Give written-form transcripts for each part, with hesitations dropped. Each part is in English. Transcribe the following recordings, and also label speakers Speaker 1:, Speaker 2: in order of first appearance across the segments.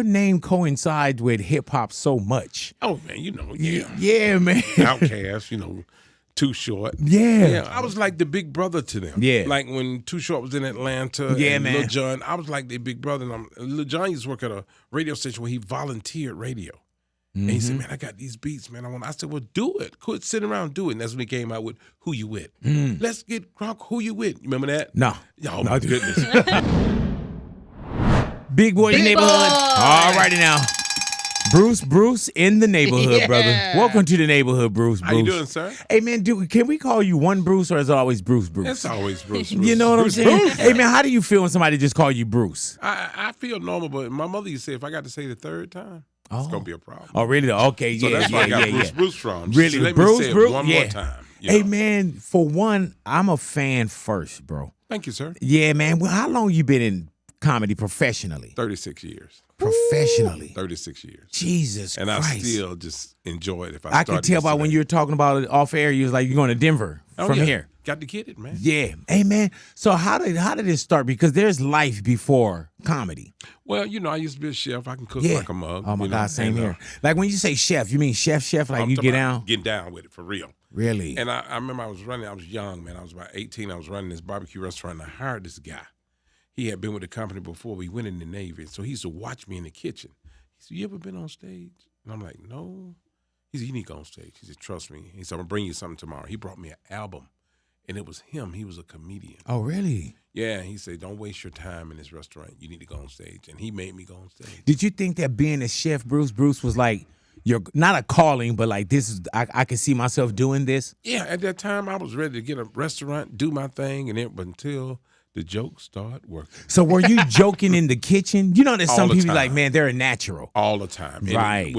Speaker 1: your name coincides with hip hop so much.
Speaker 2: Oh man,
Speaker 1: Yeah, man.
Speaker 2: Outkast, Too Short.
Speaker 1: Yeah.
Speaker 2: I was like the big brother to them.
Speaker 1: Yeah.
Speaker 2: Like when Too Short was in Atlanta.
Speaker 1: Yeah,
Speaker 2: and
Speaker 1: man.
Speaker 2: Lil Jon, I was like the big brother. And Lil Jon used to work at a radio station where he volunteered radio. And he said, man, I got these beats, man. I said, well, do it. Quit sitting around, do it. And that's when he came out with Who You With. Let's get Gronk, Who You With. You remember that?
Speaker 1: No.
Speaker 2: Oh, my goodness.
Speaker 1: Big Boy in the neighborhood. All righty now. Bruce in the neighborhood, brother. Welcome to the neighborhood, Bruce.
Speaker 2: How you doing, sir?
Speaker 1: Hey, man, can we call you one Bruce or is it always Bruce?
Speaker 2: It's always Bruce.
Speaker 1: You know what I'm saying? Hey, man, how do you feel when somebody just call you Bruce?
Speaker 2: I feel normal, but my mother used to say if I got to say the third time, it's going to be a problem.
Speaker 1: Oh, really? Okay,
Speaker 2: So that's where I got Bruce from.
Speaker 1: Really?
Speaker 2: Let
Speaker 1: Bruce,
Speaker 2: me say
Speaker 1: Bruce?
Speaker 2: it one more time.
Speaker 1: Hey, man, for one, I'm a fan first, bro.
Speaker 2: Thank you, sir.
Speaker 1: Yeah, man. Well, how long you been in comedy professionally?
Speaker 2: 36 years.
Speaker 1: Professionally?
Speaker 2: 36 years.
Speaker 1: Jesus
Speaker 2: and
Speaker 1: Christ.
Speaker 2: I still just enjoy it.
Speaker 1: I could tell by when you were talking about it off air, you was like, you're going to Denver from here.
Speaker 2: Got to get it, man.
Speaker 1: Yeah. Hey, man. So how did it start? Because there's life before comedy.
Speaker 2: Well, I used to be a chef. I can cook like a mug.
Speaker 1: Oh, my God, same here. Like when you say chef, you mean chef, like you get down?
Speaker 2: Getting down with it, for real.
Speaker 1: Really?
Speaker 2: And I remember I was young, man. I was about 18. I was running this barbecue restaurant, and I hired this guy. He had been with the company before we went in the Navy, so he used to watch me in the kitchen. He said, you ever been on stage? And I'm like, no. He said, you need to go on stage. He said, trust me. He said, I'm going to bring you something tomorrow. He brought me an album, and it was him. He was a comedian.
Speaker 1: Oh, really?
Speaker 2: Yeah, he said, don't waste your time in this restaurant. You need to go on stage. And he made me go on stage.
Speaker 1: Did you think that being a chef, Bruce was like, you're not a calling, but like this is, I can see myself doing this?
Speaker 2: Yeah, at that time, I was ready to get a restaurant, do my thing, and it, but until the jokes start working.
Speaker 1: So were you joking in the kitchen? You know, there's some people
Speaker 2: time.
Speaker 1: like, man, they're a natural.
Speaker 2: All the time. And
Speaker 1: right.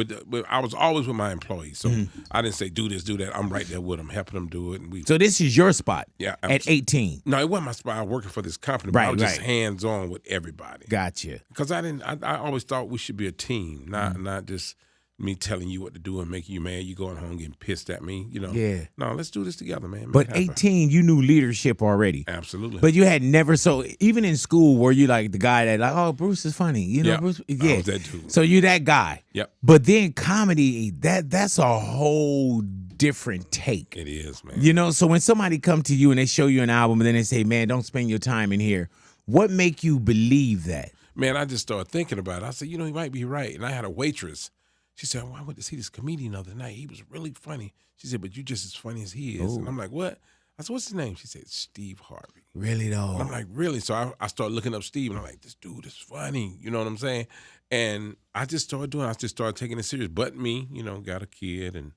Speaker 2: I was always with my employees, so I didn't say do this, do that. I'm right there with them, helping them do it. And
Speaker 1: so this is your spot.
Speaker 2: Yeah.
Speaker 1: At 18.
Speaker 2: No, it wasn't my spot. I was working for this company, but I was just hands on with everybody.
Speaker 1: Gotcha.
Speaker 2: Because I always thought we should be a team, not just me telling you what to do and making you mad. You going home getting pissed at me, Yeah. No, let's do this together, man.
Speaker 1: But 18, you knew leadership already.
Speaker 2: Absolutely.
Speaker 1: But you had never, so even in school, were you like the guy that like, oh, Bruce is funny, Bruce?
Speaker 2: I was that dude.
Speaker 1: So you're that guy.
Speaker 2: Yep.
Speaker 1: But then comedy, that's a whole different take.
Speaker 2: It is, man.
Speaker 1: So when somebody come to you and they show you an album and then they say, man, don't spend your time in here, what make you believe that?
Speaker 2: Man, I just started thinking about it. I said, he might be right. And I had a waitress. She said, I went to see this comedian the other night. He was really funny. She said, but you just as funny as he is. Ooh. And I'm like, what? I said, what's his name? She said, Steve Harvey.
Speaker 1: Really, though?
Speaker 2: And I'm like, really? So I started looking up Steve, and I'm like, this dude is funny. You know what I'm saying? And I just started doing it. I just started taking it serious. But me, got a kid and,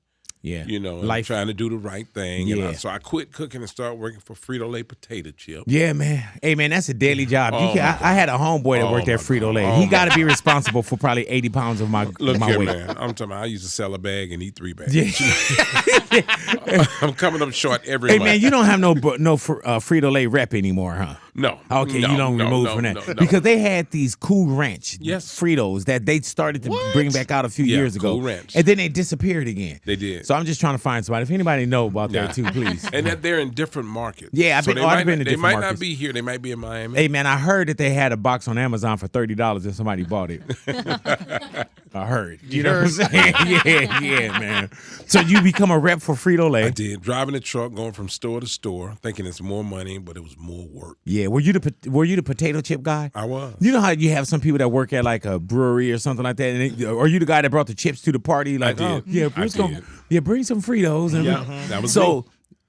Speaker 1: life,
Speaker 2: trying to do the right thing.
Speaker 1: Yeah.
Speaker 2: So I quit cooking and started working for Frito-Lay potato chips.
Speaker 1: Yeah, man. Hey, man, that's a daily job. I had a homeboy that worked at Frito-Lay. He got to be responsible for probably 80 pounds of my weight.
Speaker 2: Man. I'm talking about I used to sell a bag and eat 3 bags.
Speaker 1: Yeah.
Speaker 2: I'm coming up short every month.
Speaker 1: Man, you don't have no Frito-Lay rep anymore, huh?
Speaker 2: No.
Speaker 1: Okay, you don't remove from that. No. Because they had these Cool Ranch Fritos that they started to bring back out a few years ago.
Speaker 2: Cool Ranch.
Speaker 1: And then they disappeared again.
Speaker 2: They did.
Speaker 1: So I'm just trying to find somebody. If anybody know about that too, please.
Speaker 2: And that they're in different markets.
Speaker 1: Yeah, I've been in different markets.
Speaker 2: They might not be here. They might be in Miami.
Speaker 1: Hey, man, I heard that they had a box on Amazon for $30 and somebody bought it. I heard. You know what I'm saying? Yeah, man. So you become a rep for Frito-Lay.
Speaker 2: I did. Driving a truck, going from store to store, thinking it's more money, but it was more work.
Speaker 1: Yeah. Were you the potato chip guy?
Speaker 2: I was.
Speaker 1: You know how you have some people that work at like a brewery or something like that? And are you the guy that brought the chips to the party? Like,
Speaker 2: I did.
Speaker 1: Bring some Fritos. And
Speaker 2: that was me.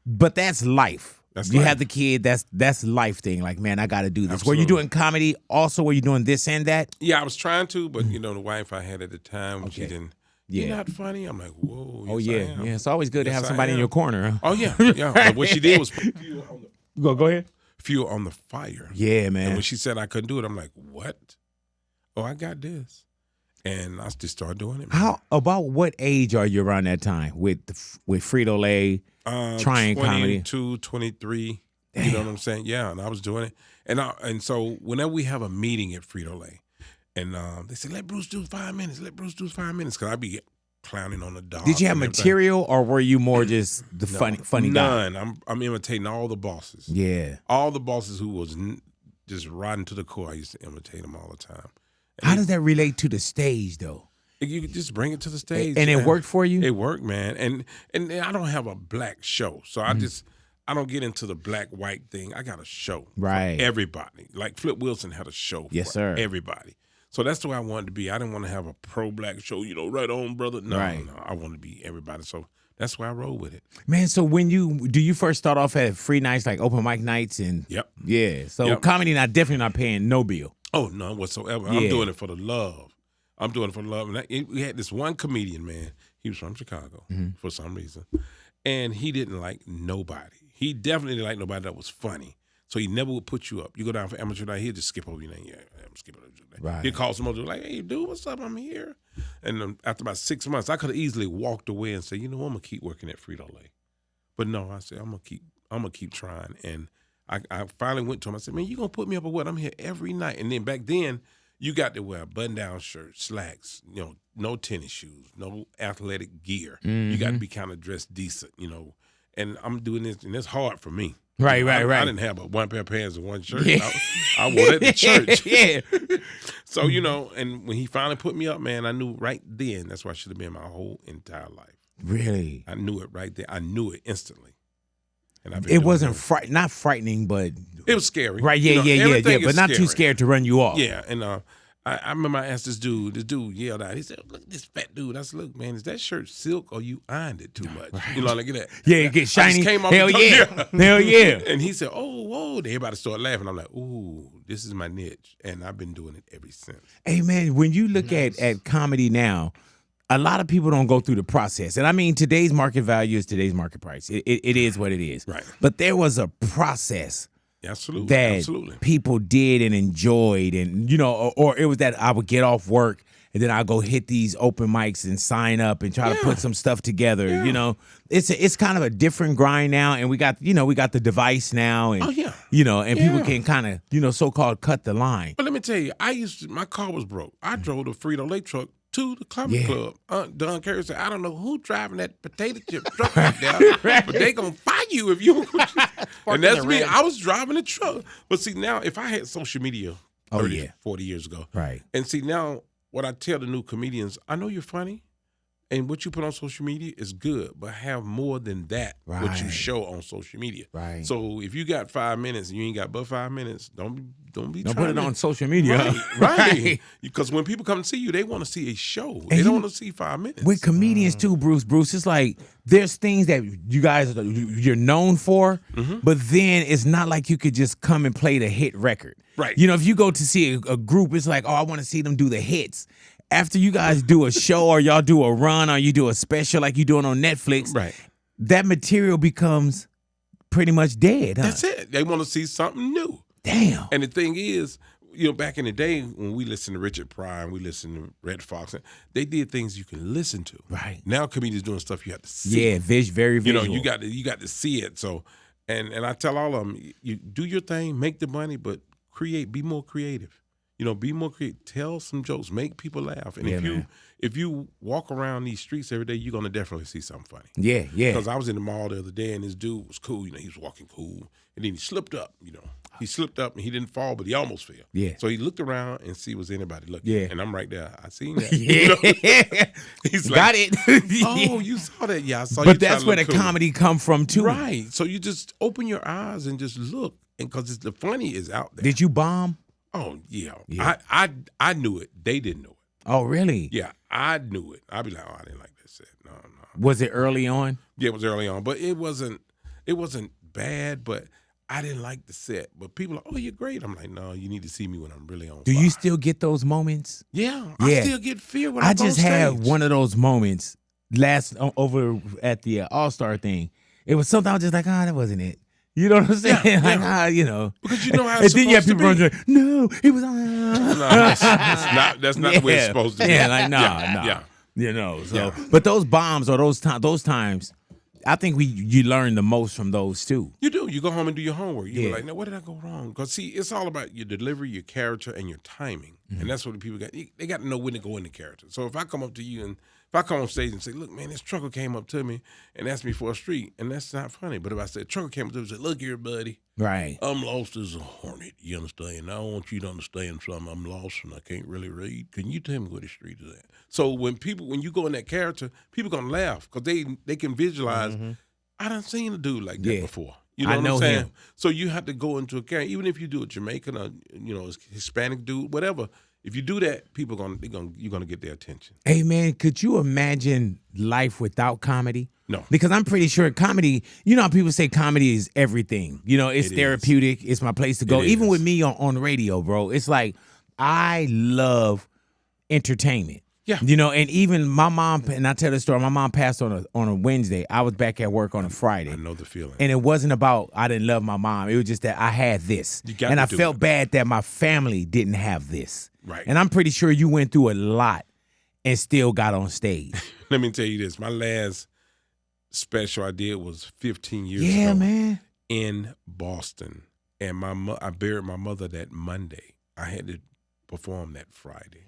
Speaker 1: But that's life. You
Speaker 2: life.
Speaker 1: have the kid, that's life thing. Like, man, I got to do this.
Speaker 2: Absolutely.
Speaker 1: Were you doing comedy also? Were you doing this and that?
Speaker 2: Yeah, I was trying to, but the wife I had at the time, she didn't. You're not funny. I'm like, whoa.
Speaker 1: Yes, yeah. It's always good to have somebody in your corner. Huh?
Speaker 2: Oh yeah. But what she did was put fuel on the
Speaker 1: go ahead.
Speaker 2: Fuel on the fire.
Speaker 1: Yeah, man.
Speaker 2: And when she said I couldn't do it, I'm like, what? Oh, I got this. And I just started doing it. Man.
Speaker 1: About what age are you around that time with Frito-Lay, trying comedy?
Speaker 2: 22, 23. Damn. You know what I'm saying? Yeah, and I was doing it. And so whenever we have a meeting at Frito-Lay, and they said, let Bruce do 5 minutes. Let Bruce do 5 minutes. Because I'd be clowning on the dog.
Speaker 1: Did you have material or were you more just the funny guy?
Speaker 2: None. I'm imitating all the bosses.
Speaker 1: Yeah.
Speaker 2: All the bosses who was just riding to the core, I used to imitate them all the time.
Speaker 1: How does that relate to the stage, though?
Speaker 2: You could just bring it to the stage.
Speaker 1: And it worked for you?
Speaker 2: It worked, man. And I don't have a black show, so I don't get into the black-white thing. I got a show for everybody. Like Flip Wilson had a show for everybody. So that's the way I wanted to be. I didn't want to have a pro-black show, right on, brother. No, I wanted to be everybody. So that's why I roll with it. Man,
Speaker 1: so do you first start off at free nights, like open mic nights? And yeah. So comedy definitely not paying no bill.
Speaker 2: Oh, none whatsoever. Yeah. I'm doing it for the love. I'm doing it for the love. And we had this one comedian, man. He was from Chicago for some reason. And he didn't like nobody. He definitely didn't like nobody that was funny. So he never would put you up. You go down for amateur night, he'll just skip over your name. Yeah, I'm skipping over your name. Right. He'll call some other like, hey, dude, what's up? I'm here. And after about 6 months, I could have easily walked away and say, I'm gonna keep working at Frito-Lay. But no, I said, I'm gonna keep trying. And I finally went to him. I said, man, you gonna put me up or what? I'm here every night. And then back then, you got to wear a button-down shirt, slacks, no tennis shoes, no athletic gear. Mm-hmm. You got to be kind of dressed decent, And I'm doing this, and it's hard for me.
Speaker 1: Right.
Speaker 2: I didn't have one pair of pants and one shirt. Yeah. I wore it at the church.
Speaker 1: Yeah.
Speaker 2: So, and when he finally put me up, man, I knew right then that's where I should have been my whole entire life.
Speaker 1: Really?
Speaker 2: I knew it right there. I knew it instantly. And
Speaker 1: it wasn't not frightening, but
Speaker 2: it was scary.
Speaker 1: Right? Yeah. But not too scared to run you off.
Speaker 2: Yeah, and I remember I asked this dude yelled out. He said, look at this fat dude. I said, look, man, is that shirt silk or you ironed it too much?
Speaker 1: Right.
Speaker 2: Like that.
Speaker 1: Yeah, it gets shiny. Hell yeah.
Speaker 2: And he said, oh, whoa. Everybody started laughing. I'm like, ooh, this is my niche. And I've been doing it ever since.
Speaker 1: Hey, man, when you look at comedy now, a lot of people don't go through the process. And I mean, today's market value is today's market price. It is what it is.
Speaker 2: Right.
Speaker 1: But there was a process
Speaker 2: Absolutely.
Speaker 1: that people did and enjoyed, and or it was that I would get off work and then I go hit these open mics and sign up and try to put some stuff together. Yeah. It's kind of a different grind now, and we got the device now, and and people can kind of so-called cut the line.
Speaker 2: But let me tell you, my car was broke. I drove the Frito-Lay truck to the comedy club. Don Kerry said, I don't know who driving that potato chip truck right there, but they gonna fire you if you. And that's me. I was driving the truck. But see, now if I had social media 40 years ago,
Speaker 1: right?
Speaker 2: And see now what I tell the new comedians, I know you're funny, and what you put on social media is good, but have more than that.
Speaker 1: Right.
Speaker 2: What you show on social media.
Speaker 1: Right.
Speaker 2: So if you got 5 minutes and you ain't got but 5 minutes, don't
Speaker 1: put it on social media.
Speaker 2: Right. Because when people come to see you, they want to see a show. They don't want to see 5 minutes.
Speaker 1: With comedians too, Bruce, it's like there's things that you guys you're known for, but then it's not like you could just come and play the hit record.
Speaker 2: Right.
Speaker 1: If you go to see a group, it's like, oh, I want to see them do the hits. After you guys do a show or y'all do a run or you do a special like you're doing on Netflix,
Speaker 2: right,
Speaker 1: that material becomes pretty much dead. Huh?
Speaker 2: That's it. They want to see something new.
Speaker 1: Damn.
Speaker 2: And the thing is, back in the day when we listened to Richard Pryor and we listened to Red Fox, they did things you can listen to.
Speaker 1: Right.
Speaker 2: Now comedians doing stuff you have to see.
Speaker 1: Yeah, very visual.
Speaker 2: You got to see it. So, and I tell all of them, you do your thing, make the money, but be more creative. Be more creative. Tell some jokes. Make people laugh. And if you walk around these streets every day, you're gonna definitely see something funny.
Speaker 1: Yeah.
Speaker 2: Because I was in the mall the other day, and this dude was cool. He was walking cool, and then he slipped up. He slipped up, and he didn't fall, but he almost fell.
Speaker 1: Yeah.
Speaker 2: So he looked around and see was anybody looking.
Speaker 1: Yeah.
Speaker 2: And I'm right there. I seen that.
Speaker 1: Yeah.
Speaker 2: He's
Speaker 1: got
Speaker 2: like,
Speaker 1: it.
Speaker 2: Oh, you saw that? Yeah, I saw.
Speaker 1: But that's where the comedy come from too.
Speaker 2: Right. So you just open your eyes and just look, and because the funny is out there.
Speaker 1: Did you bomb?
Speaker 2: Oh, yeah. I knew it. They didn't know it.
Speaker 1: Oh, really?
Speaker 2: Yeah, I knew it. I'd be like, oh, I didn't like that set. No.
Speaker 1: Was it early on?
Speaker 2: Yeah, it was early on. But it wasn't bad, but I didn't like the set. But people are like, oh, you're great. I'm like, no, you need to see me when I'm really on fire.
Speaker 1: Do you still get those moments?
Speaker 2: Yeah. I still get fear when I'm on stage.
Speaker 1: I just had one of those moments over at the All-Star thing. It was something I was just like, that wasn't it. You know what I'm saying?
Speaker 2: Yeah.
Speaker 1: Because
Speaker 2: you know how it's supposed to be. And then you have people
Speaker 1: running, no, it was
Speaker 2: No, that's not the way it's supposed to be.
Speaker 1: Yeah, like, no.
Speaker 2: Yeah.
Speaker 1: So, but those bombs or those times, I think you learn the most from those too.
Speaker 2: You do. You go home and do your homework. You're like, now, what did I go wrong? Because, see, it's all about your delivery, your character, and your timing. And that's what the people got. They got to know when to go into character. So if I come up to you and If I come on stage and say, look, man, this trucker came up to me and asked me for a street, and that's not funny. But if I said, trucker came up to me and said, look here, buddy.
Speaker 1: Right.
Speaker 2: I'm lost as a hornet, you understand? I want you to understand something. I'm lost and I can't really read. Can you tell me where the street is at? So when you go in that character, people going to laugh because they can visualize, I done seen a dude like that before. You know what I'm saying?
Speaker 1: Him.
Speaker 2: So you have to go into a character, even if you do a Jamaican or, Hispanic dude, whatever. If you do that, you're gonna get their attention.
Speaker 1: Hey man, could you imagine life without comedy?
Speaker 2: No.
Speaker 1: Because I'm pretty sure comedy, how people say comedy is everything. It's therapeutic. It's my place to go. Even with me on the radio, bro, it's like I love entertainment.
Speaker 2: Yeah.
Speaker 1: And even my mom, and I tell the story, my mom passed on a Wednesday. I was back at work on a Friday.
Speaker 2: I know the feeling.
Speaker 1: And it wasn't about I didn't love my mom. It was just that I had this. And I felt bad that my family didn't have this.
Speaker 2: Right.
Speaker 1: And I'm pretty sure you went through a lot and still got on stage.
Speaker 2: Let me tell you this. My last special I did was 15 years ago.
Speaker 1: Yeah, man.
Speaker 2: In Boston. And I buried my mother that Monday. I had to perform that Friday.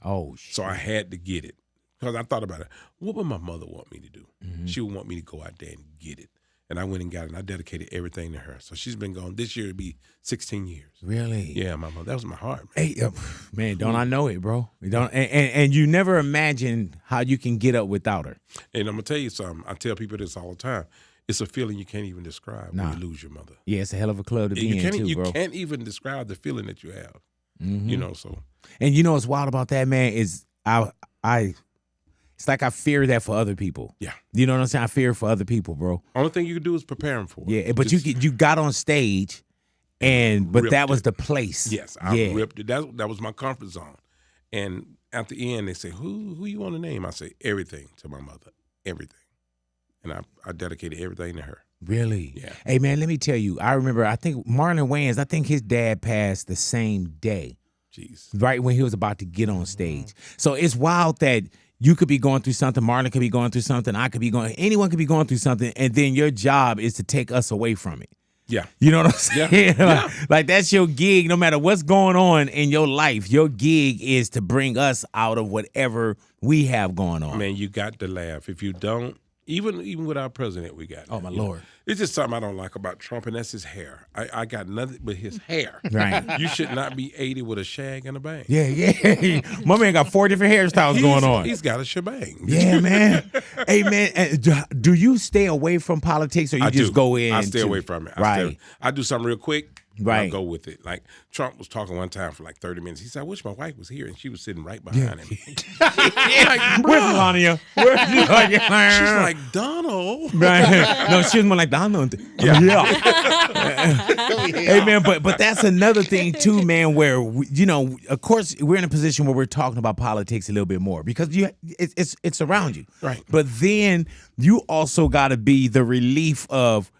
Speaker 1: Oh, shit.
Speaker 2: So I had to get it. Because I thought about it. What would my mother want me to do? She would want me to go out there and get it. And I went and got it, and I dedicated everything to her. So she's been gone. This year it'll be 16 years.
Speaker 1: Really?
Speaker 2: Yeah, my mother. That was my heart, man.
Speaker 1: Hey, man, don't I know it, bro? And you never imagine how you can get up without her.
Speaker 2: And I'm going to tell you something. I tell people this all the time. It's a feeling you can't even describe when you lose your mother.
Speaker 1: Yeah, it's a hell of a club to be in, too, bro.
Speaker 2: You can't even describe the feeling that you have. So.
Speaker 1: And what's wild about that, man, is it's like I fear that for other people.
Speaker 2: Yeah.
Speaker 1: You know what I'm saying? I fear for other people, bro.
Speaker 2: Only thing you can do is prepare them for it.
Speaker 1: Yeah, but you got on stage, but that was the place.
Speaker 2: Yes, I ripped it. That was my comfort zone. And at the end, they say, who you want to name? I say, everything to my mother. Everything. And I dedicated everything to her.
Speaker 1: Really?
Speaker 2: Yeah.
Speaker 1: Hey, man, let me tell you. I remember, I think Marlon Wayans, I think his dad passed the same day.
Speaker 2: Jeez.
Speaker 1: Right when he was about to get on stage. So it's wild that you could be going through something, Marlon could be going through something, anyone could be going through something, and then your job is to take us away from it.
Speaker 2: Yeah.
Speaker 1: You know what I'm saying?
Speaker 2: Yeah.
Speaker 1: Like that's your gig, no matter what's going on in your life. Your gig is to bring us out of whatever we have going on.
Speaker 2: Man, you got to laugh. If you don't, even with our president, we got.
Speaker 1: Oh, my Lord.
Speaker 2: It's just something I don't like about Trump, and that's his hair. I got nothing but his hair.
Speaker 1: Right.
Speaker 2: You should not be 80 with a shag and a bang.
Speaker 1: Yeah. My man got 4 different hairstyles going on.
Speaker 2: He's got a shebang.
Speaker 1: Yeah, man. Hey, man, do you stay away from politics or you just go in?
Speaker 2: I stay away from it. I do something real quick.
Speaker 1: Right.
Speaker 2: I'll go with it. Like Trump was talking one time for like 30 minutes. He said, I wish my wife was here, and she was sitting right behind him.
Speaker 1: Like, where's Melania? She's
Speaker 2: like, Donald.
Speaker 1: Right. No, she was more like Donald. Yeah. Hey, man, but that's another thing too, man, where, of course, we're in a position where we're talking about politics a little bit more because it's around you.
Speaker 2: Right.
Speaker 1: But then you also got to be the relief of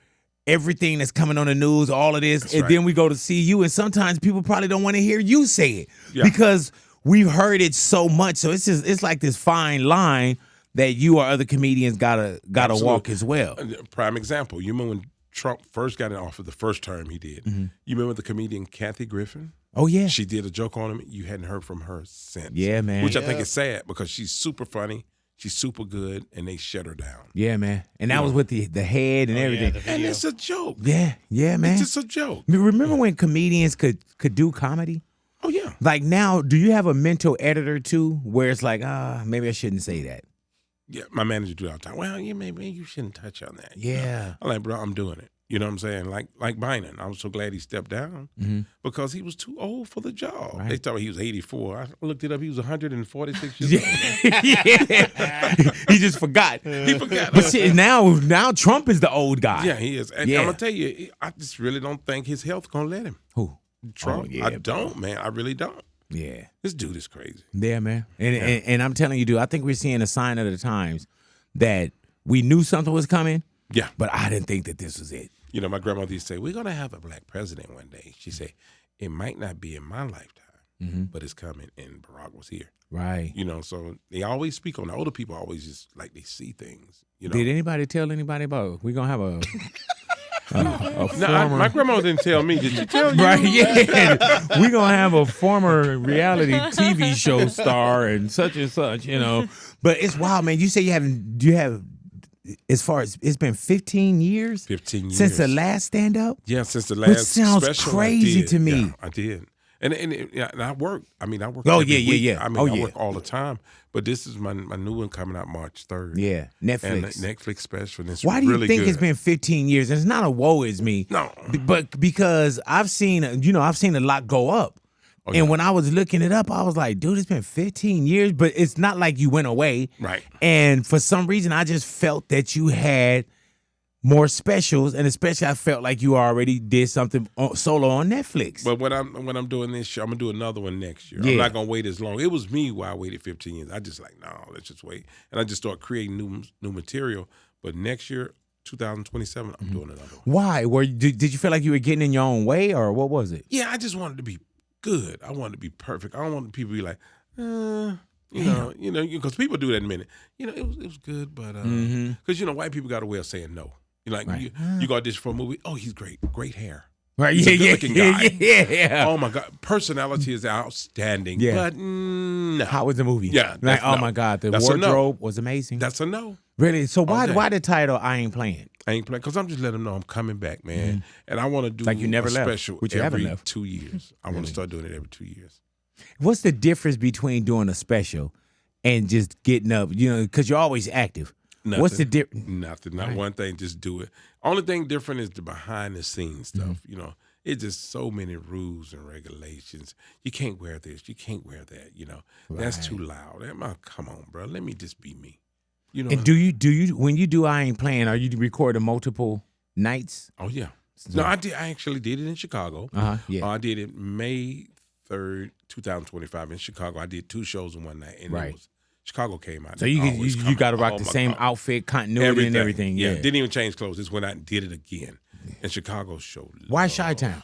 Speaker 1: everything that's coming on the news, all of this, and then we go to see you, and sometimes people probably don't want to hear you say it because we've heard it so much. So it's like this fine line that you or other comedians gotta walk as well.
Speaker 2: Prime example, you remember when Trump first got in office, the first term he did. You remember the comedian Kathy Griffin?
Speaker 1: Oh, yeah.
Speaker 2: She did a joke on him. You hadn't heard from her since.
Speaker 1: Yeah, man.
Speaker 2: Which I think is sad because she's super funny. She's super good, and they shut her down.
Speaker 1: Yeah, man. And that was with the head and everything.
Speaker 2: Yeah, and it's a joke.
Speaker 1: Yeah, man.
Speaker 2: It's just a joke.
Speaker 1: Remember when comedians could do comedy?
Speaker 2: Oh, yeah.
Speaker 1: Like now, do you have a mental editor, too, where it's like, maybe I shouldn't say that?
Speaker 2: Yeah, my manager do it all the time. Well, maybe you shouldn't touch on that.
Speaker 1: Yeah.
Speaker 2: I'm like, bro, I'm doing it. You know what I'm saying? Like Biden. I was so glad he stepped down because he was too old for the job. Right. They thought he was 84. I looked it up. He was 146 years old.
Speaker 1: Yeah. He just forgot.
Speaker 2: He forgot.
Speaker 1: But see, now Trump is the old guy.
Speaker 2: Yeah, he is. And I'm going to tell you, I just really don't think his health going to let him.
Speaker 1: Who?
Speaker 2: Trump.
Speaker 1: Oh, yeah,
Speaker 2: I don't, man. I really don't.
Speaker 1: Yeah.
Speaker 2: This dude is crazy.
Speaker 1: Yeah, man. And I'm telling you, dude, I think we're seeing a sign of the times that we knew something was coming.
Speaker 2: Yeah.
Speaker 1: But I didn't think that this was it.
Speaker 2: You know, my grandmother used to say, we're going to have a black president one day. She said, it might not be in my lifetime, but it's coming, and Barack was here.
Speaker 1: Right.
Speaker 2: You know, so they always speak on, the older people always just like they see things. You know?
Speaker 1: Did anybody tell anybody about we're going to have a...
Speaker 2: My grandma didn't tell me. Did she tell you?
Speaker 1: Right, yeah. We're going to have a former reality TV show star and such, you know. But it's wild, man. You say you have, as far as, it's been 15 years?
Speaker 2: 15 years.
Speaker 1: Since the last stand-up?
Speaker 2: Yeah, since the last
Speaker 1: Which sounds
Speaker 2: special
Speaker 1: crazy to me.
Speaker 2: Yeah, I did. And I work. I work.
Speaker 1: Oh,
Speaker 2: every
Speaker 1: yeah.
Speaker 2: week. I work all the time. But this is my new one coming out March 3rd.
Speaker 1: Yeah, Netflix.
Speaker 2: And Netflix special. And it's
Speaker 1: Why do you
Speaker 2: really
Speaker 1: think
Speaker 2: good.
Speaker 1: it's been 15 years? And it's not a woe is me.
Speaker 2: No.
Speaker 1: But because I've seen a lot go up.
Speaker 2: Oh, yeah.
Speaker 1: And when I was looking it up, I was like, dude, it's been 15 years, but it's not like you went away.
Speaker 2: Right.
Speaker 1: And for some reason, I just felt that you had more specials, and especially I felt like you already did something solo on Netflix.
Speaker 2: But when I'm doing this show, I'm gonna do another one next year.
Speaker 1: Yeah.
Speaker 2: I'm not gonna wait as long. It was me why I waited 15 years. I just like, no, let's just wait. And I just start creating new material. But next year, 2027, I'm doing another one.
Speaker 1: Why? Did you feel like you were getting in your own way, or what was it?
Speaker 2: Yeah, I just wanted to be good. I wanted to be perfect. I don't want people to be like, you know, because people do that in a minute. You know, it was good, but because white people got a way of saying no. You're like,
Speaker 1: Right.
Speaker 2: you go audition for a movie. Oh, he's great hair.
Speaker 1: Right?
Speaker 2: He's a good-looking guy.
Speaker 1: Yeah.
Speaker 2: Oh my God, personality is outstanding.
Speaker 1: Yeah.
Speaker 2: But no.
Speaker 1: How was the movie?
Speaker 2: Yeah,
Speaker 1: Like,
Speaker 2: that's
Speaker 1: oh
Speaker 2: no.
Speaker 1: my God, the
Speaker 2: That's a no.
Speaker 1: wardrobe was amazing.
Speaker 2: That's a no.
Speaker 1: Really? So why
Speaker 2: Okay.
Speaker 1: the title I Ain't Playing?
Speaker 2: I ain't playing because I'm just letting them know I'm coming back, man. And I want to do
Speaker 1: Like you never
Speaker 2: a
Speaker 1: left,
Speaker 2: special
Speaker 1: which you haven't
Speaker 2: every
Speaker 1: left.
Speaker 2: 2 years. I want to start doing it every 2 years.
Speaker 1: What's the difference between doing a special and just getting up? You know, because you're always active.
Speaker 2: Nothing.
Speaker 1: What's the difference?
Speaker 2: Nothing. Not
Speaker 1: Right.
Speaker 2: one thing. Just do it. Only thing different is the behind the scenes stuff. You know, it's just so many rules and regulations. You can't wear this. You can't wear that. You know, that's too loud. Come on, bro. Let me just be me. You know.
Speaker 1: And do you when you do I Ain't Playing, are you recording multiple nights?
Speaker 2: Oh yeah. No, I did. I actually did it in Chicago.
Speaker 1: Yeah.
Speaker 2: I did it May 3rd, 2025 in Chicago. I did 2 shows in one night, and
Speaker 1: Right.
Speaker 2: Chicago came out.
Speaker 1: So
Speaker 2: They always
Speaker 1: you
Speaker 2: come
Speaker 1: got to
Speaker 2: out.
Speaker 1: rock
Speaker 2: Oh,
Speaker 1: the
Speaker 2: my
Speaker 1: same
Speaker 2: God.
Speaker 1: outfit, continuity, and everything. Yeah.
Speaker 2: Didn't even change clothes. Just went out and did it again. And Chicago showed
Speaker 1: Why
Speaker 2: love.
Speaker 1: Chi-Town?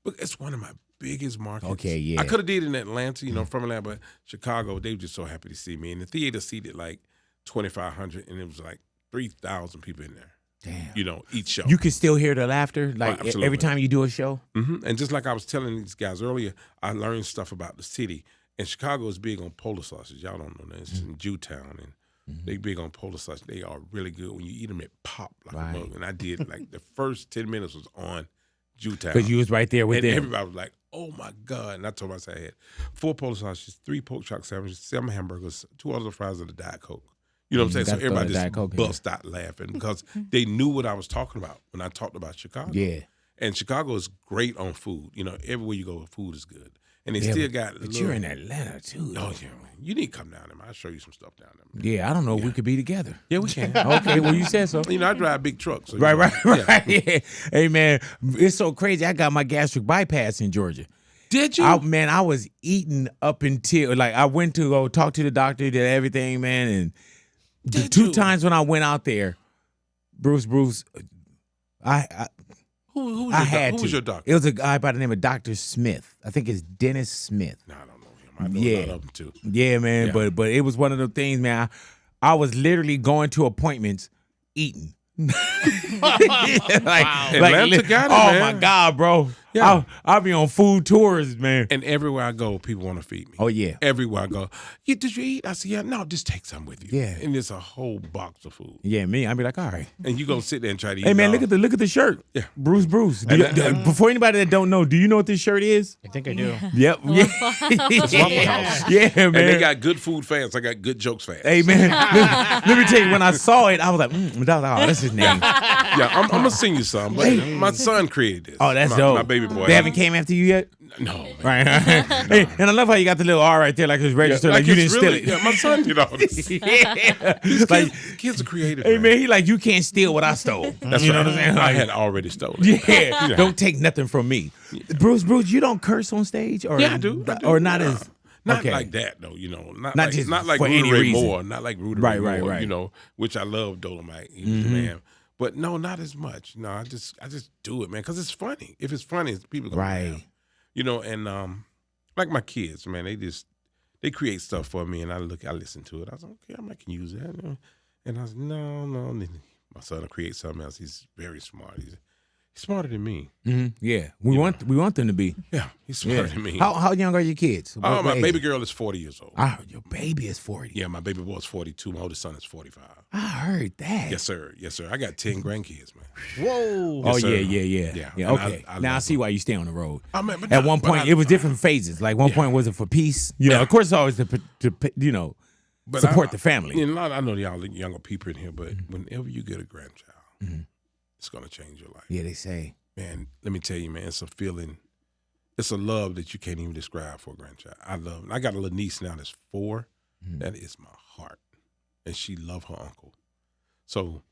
Speaker 2: But it's one of my biggest markets.
Speaker 1: Okay, yeah.
Speaker 2: I could have did it in Atlanta, from Atlanta, but Chicago, they were just so happy to see me. And the theater seated like 2,500, and it was like 3,000 people in there.
Speaker 1: Damn.
Speaker 2: Each show.
Speaker 1: You can still hear the laughter like
Speaker 2: absolutely.
Speaker 1: every time you do a show?
Speaker 2: And just like I was telling these guys earlier, I learned stuff about the city. And Chicago is big on polar sausage. Y'all don't know that. It's in Jewtown, and they big on polar sausage. They are really good. When you eat them, it pop like a mug. And I did, like, the first 10 minutes was on Jewtown.
Speaker 1: Because you was right there with
Speaker 2: and
Speaker 1: them.
Speaker 2: everybody was like, oh, my God. And I told myself I had 4 polar sausages, 3 pork chop sandwiches, 7 hamburgers, 2 other fries, and a Diet Coke. You know what I'm saying? So
Speaker 1: gotta throw
Speaker 2: everybody
Speaker 1: the Diet
Speaker 2: just
Speaker 1: Coke in
Speaker 2: bust out laughing because they knew what I was talking about when I talked about Chicago.
Speaker 1: Yeah.
Speaker 2: And Chicago is great on food. Everywhere you go, food is good. And they still got.
Speaker 1: But you're in Atlanta too.
Speaker 2: Oh yeah, man. You need to come down there, man. I'll show you some stuff down there, man.
Speaker 1: Yeah, I don't know if we could be together.
Speaker 2: Yeah, we can.
Speaker 1: Okay, well you said so.
Speaker 2: I drive big trucks. So
Speaker 1: Right.
Speaker 2: Yeah.
Speaker 1: Yeah. Hey man, it's so crazy. I got my gastric bypass in Georgia.
Speaker 2: Did you?
Speaker 1: I was eating up until I went to go talk to the doctor, did everything, man, and the 2 times when I went out there, Bruce,
Speaker 2: Who was your doctor?
Speaker 1: It was a guy by the name of Dr. Smith. I think it's Dennis Smith.
Speaker 2: No, I don't know him. I know a lot of them too.
Speaker 1: Yeah, man.
Speaker 2: Yeah.
Speaker 1: But it was one of the things, man. I was literally going to appointments eating.
Speaker 2: Atlanta got it,
Speaker 1: oh
Speaker 2: man.
Speaker 1: my God, bro.
Speaker 2: Yeah.
Speaker 1: I'll be on food tours, man.
Speaker 2: And everywhere I go, people want to feed me.
Speaker 1: Oh yeah.
Speaker 2: Everywhere I go, did you eat? I said, yeah. No, just take some with you.
Speaker 1: Yeah.
Speaker 2: And there's a whole box of food.
Speaker 1: Yeah, me. I'll be like, all right.
Speaker 2: And you go sit there and try to eat.
Speaker 1: Hey man,
Speaker 2: it all.
Speaker 1: look at the shirt.
Speaker 2: Yeah.
Speaker 1: Bruce. Before anybody that don't know, do you know what this shirt is?
Speaker 3: I think I do.
Speaker 1: Yep. Yeah.
Speaker 2: Waffle House.
Speaker 1: Yeah, man.
Speaker 2: And they got good food fans. I got good jokes fans.
Speaker 1: Hey man, let me tell you. When I saw it, I was like, that's his name.
Speaker 2: Yeah, I'm gonna sing you some. But my son created this.
Speaker 1: Oh, that's
Speaker 2: my,
Speaker 1: dope.
Speaker 2: My baby boy.
Speaker 1: They haven't came after you yet.
Speaker 2: No, man.
Speaker 1: Right. Hey, and I love how you got the little R right there, like it's registered, like you didn't
Speaker 2: it's
Speaker 1: steal
Speaker 2: really-
Speaker 1: it.
Speaker 2: Yeah, my son did all this.
Speaker 1: Yeah.
Speaker 2: These
Speaker 1: Like,
Speaker 2: kids are creative.
Speaker 1: hey man, he like you can't steal what I stole.
Speaker 2: That's
Speaker 1: you know
Speaker 2: right.
Speaker 1: what I'm saying?
Speaker 2: I
Speaker 1: Like,
Speaker 2: had already stolen.
Speaker 1: yeah. Don't take nothing from me. Bruce, you don't curse on stage, or
Speaker 2: Yeah, I do.
Speaker 1: or not
Speaker 2: Yeah.
Speaker 1: as
Speaker 2: Not
Speaker 1: okay.
Speaker 2: like that though,
Speaker 1: Not
Speaker 2: like,
Speaker 1: just
Speaker 2: not like
Speaker 1: for any
Speaker 2: Rudy Ray
Speaker 1: reason.
Speaker 2: Moore, not like Rudy
Speaker 1: Right,
Speaker 2: Ray Moore,
Speaker 1: right.
Speaker 2: Which I love Dolomite. He was the man. But no, not as much. No, I just do it, man, because it's funny. If it's funny, people gonna laugh. And like my kids, man, they create stuff for me, and I listen to it. I was like, okay, I can use that. And I was no. And then my son will create something else. He's very smart. He's smarter than me.
Speaker 1: Yeah, we want them to be.
Speaker 2: Yeah, he's smarter than me.
Speaker 1: How young are your kids?
Speaker 2: Oh, my baby girl is 40 years old.
Speaker 1: Your baby is 40.
Speaker 2: Yeah, my baby boy is 42. My oldest son is 45.
Speaker 1: I heard that.
Speaker 2: Yes, sir. Yes, sir. I got 10 grandkids, man.
Speaker 3: Whoa.
Speaker 1: Oh,
Speaker 2: Yes,
Speaker 1: yeah.
Speaker 2: And
Speaker 1: Okay. Now I see why you stay on the road.
Speaker 2: I mean,
Speaker 1: At one point, it was different phases. Like one point, was it for peace? You know, of course, it's always to support the family.
Speaker 2: You know, I know y'all younger people in here, but whenever you get a grandchild, it's going to change your life.
Speaker 1: Yeah, they say.
Speaker 2: Man, let me tell you, man, it's a feeling, it's a love that you can't even describe for a grandchild. I love it. I got a little niece now that's 4. That is my heart. And she love her uncle. So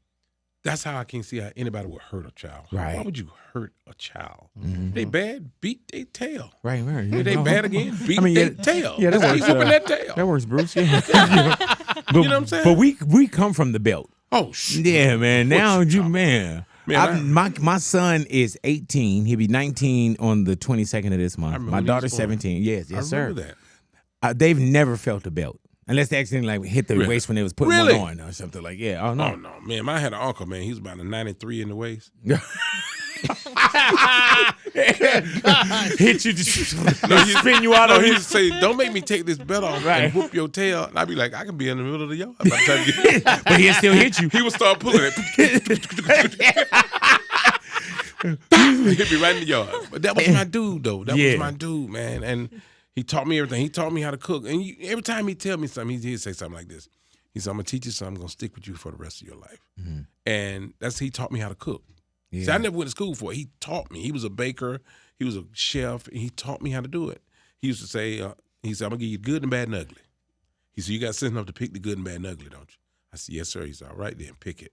Speaker 2: that's how I can see how anybody would hurt a child.
Speaker 1: Right.
Speaker 2: Why would you hurt a child? They bad, beat their tail.
Speaker 1: Right.
Speaker 2: If they bad again, beat their tail.
Speaker 1: Yeah,
Speaker 2: that's how you
Speaker 1: works.
Speaker 2: whooping that tail.
Speaker 1: That works, Bruce. Yeah.
Speaker 2: You know what I'm saying?
Speaker 1: But we come from the belt.
Speaker 2: Oh, shit.
Speaker 1: Yeah, man. Now you, man.
Speaker 2: Man,
Speaker 1: my son is 18. He'll be 19 on the 22nd of this month. My daughter's 17. Yes, sir.
Speaker 2: I remember that.
Speaker 1: They've never felt the belt. Unless they accidentally like hit the waist when they was putting one on or something like, oh no.
Speaker 2: Oh no, man. I had an uncle, man. He was about a 93 in the waist.
Speaker 1: Hit you, spin you out.
Speaker 2: No, he used to say, "Don't make me take this belt off and whoop your tail." And I'd be like, "I can be in the middle of the yard."
Speaker 1: But he'll still hit you.
Speaker 2: He would start pulling it. Hit me right in the yard. But that was my dude, though. That was my dude, man. And he taught me everything. He taught me how to cook. And every time he tell me something, he'd say something like this. He said, "I'm gonna teach you something. I'm gonna stick with you for the rest of your life." And he taught me how to cook. Yeah. See, I never went to school for it. He taught me. He was a baker. He was a chef. And he taught me how to do it. He used to say, "I'm gonna give you good and bad and ugly." He said, "You got sense enough to pick the good and bad and ugly, don't you?" I said, "Yes, sir." He said, "All right, then pick it."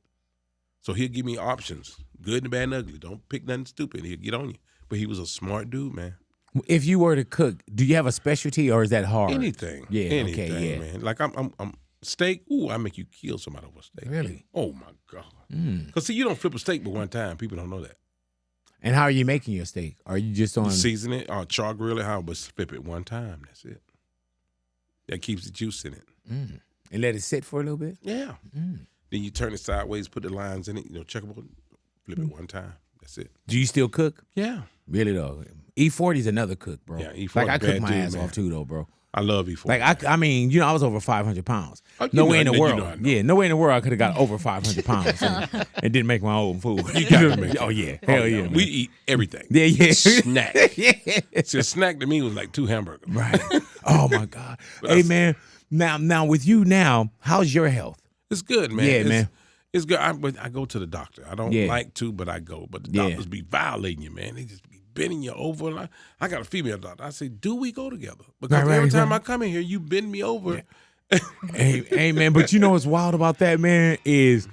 Speaker 2: So he'll give me options, good and bad and ugly. Don't pick nothing stupid. He'll get on you. But he was a smart dude, man.
Speaker 1: If you were to cook, do you have a specialty or is that hard?
Speaker 2: Anything.
Speaker 1: Yeah.
Speaker 2: Anything,
Speaker 1: Okay. Yeah.
Speaker 2: man. Like I'm steak. Ooh, I make you kill somebody over steak.
Speaker 1: Really?
Speaker 2: Oh my God. Because see, you don't flip a steak but one time. People don't know that.
Speaker 1: And how are you making your steak? Are you just on
Speaker 2: You season it or char grill it? How? But flip it one time. That's it. That keeps the juice in it.
Speaker 1: And let it sit for a little bit?
Speaker 2: Yeah. Then you turn it sideways, put the lines in it. Checkerboard. Flip it one time. That's it.
Speaker 1: Do you still cook?
Speaker 2: Yeah.
Speaker 1: Really though. E40 is another cook, bro.
Speaker 2: Yeah, E40
Speaker 1: Like I cook
Speaker 2: bad
Speaker 1: my
Speaker 2: dude,
Speaker 1: ass
Speaker 2: man.
Speaker 1: off too, though, bro.
Speaker 2: I love E40.
Speaker 1: Like I mean, I was over 500 pounds.
Speaker 2: Oh,
Speaker 1: No way in the
Speaker 2: you
Speaker 1: world.
Speaker 2: know I know.
Speaker 1: Yeah, no way in the world I could have got over 500 pounds and didn't make my own food.
Speaker 2: You gotta make it.
Speaker 1: Oh yeah, hell yeah.
Speaker 2: We
Speaker 1: man.
Speaker 2: eat everything.
Speaker 1: Yeah.
Speaker 2: Snack.
Speaker 1: Yeah.
Speaker 2: See, a snack to me was like 2 hamburgers.
Speaker 1: Right. Oh my God. Hey man, now with you now, how's your health?
Speaker 2: It's good, man.
Speaker 1: Yeah, man.
Speaker 2: It's good. But I go to the doctor. I don't like to, but I go. But the doctors be violating you, man. They just be bending you over. And I got a female doctor. I say, do we go together? Because every time I come in here, you bend me over.
Speaker 1: Yeah. hey man, but you know what's wild about that, man, is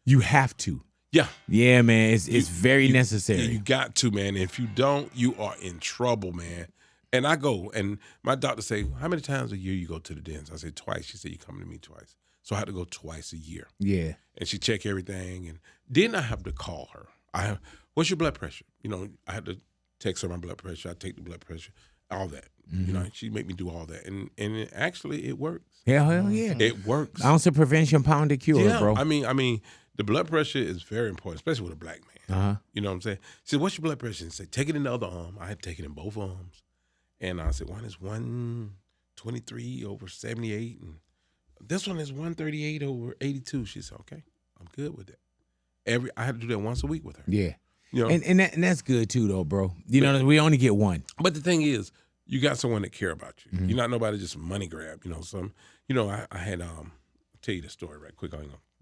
Speaker 1: you have to.
Speaker 2: Yeah.
Speaker 1: Yeah, man. It's very necessary.
Speaker 2: Yeah, you got to, man. If you don't, you are in trouble, man. And I go, and my doctor say, how many times a year you go to the dentist? I say twice. She said, you come to me twice. So I had to go twice a year.
Speaker 1: Yeah.
Speaker 2: And she check everything. And then I have to call her. What's your blood pressure? I had to text her my blood pressure. I take the blood pressure, all that. She make me do all that. And actually it works.
Speaker 1: Hell yeah.
Speaker 2: It works.
Speaker 1: Ounce of prevention, pound of cure, bro.
Speaker 2: I mean, the blood pressure is very important, especially with a black man. You know what I'm saying? She said, what's your blood pressure? And say, take it in the other arm. I had to take it in both arms. And I said, one is 123 over 78. And this one is 138 over 82. She said, okay, I'm good with that. I had to do that once a week with her.
Speaker 1: Yeah.
Speaker 2: You know?
Speaker 1: And that's good too, though, bro. We only get one.
Speaker 2: But the thing is, you got someone that care about you. You're not nobody just money grab. I had I'll tell you the story right quick.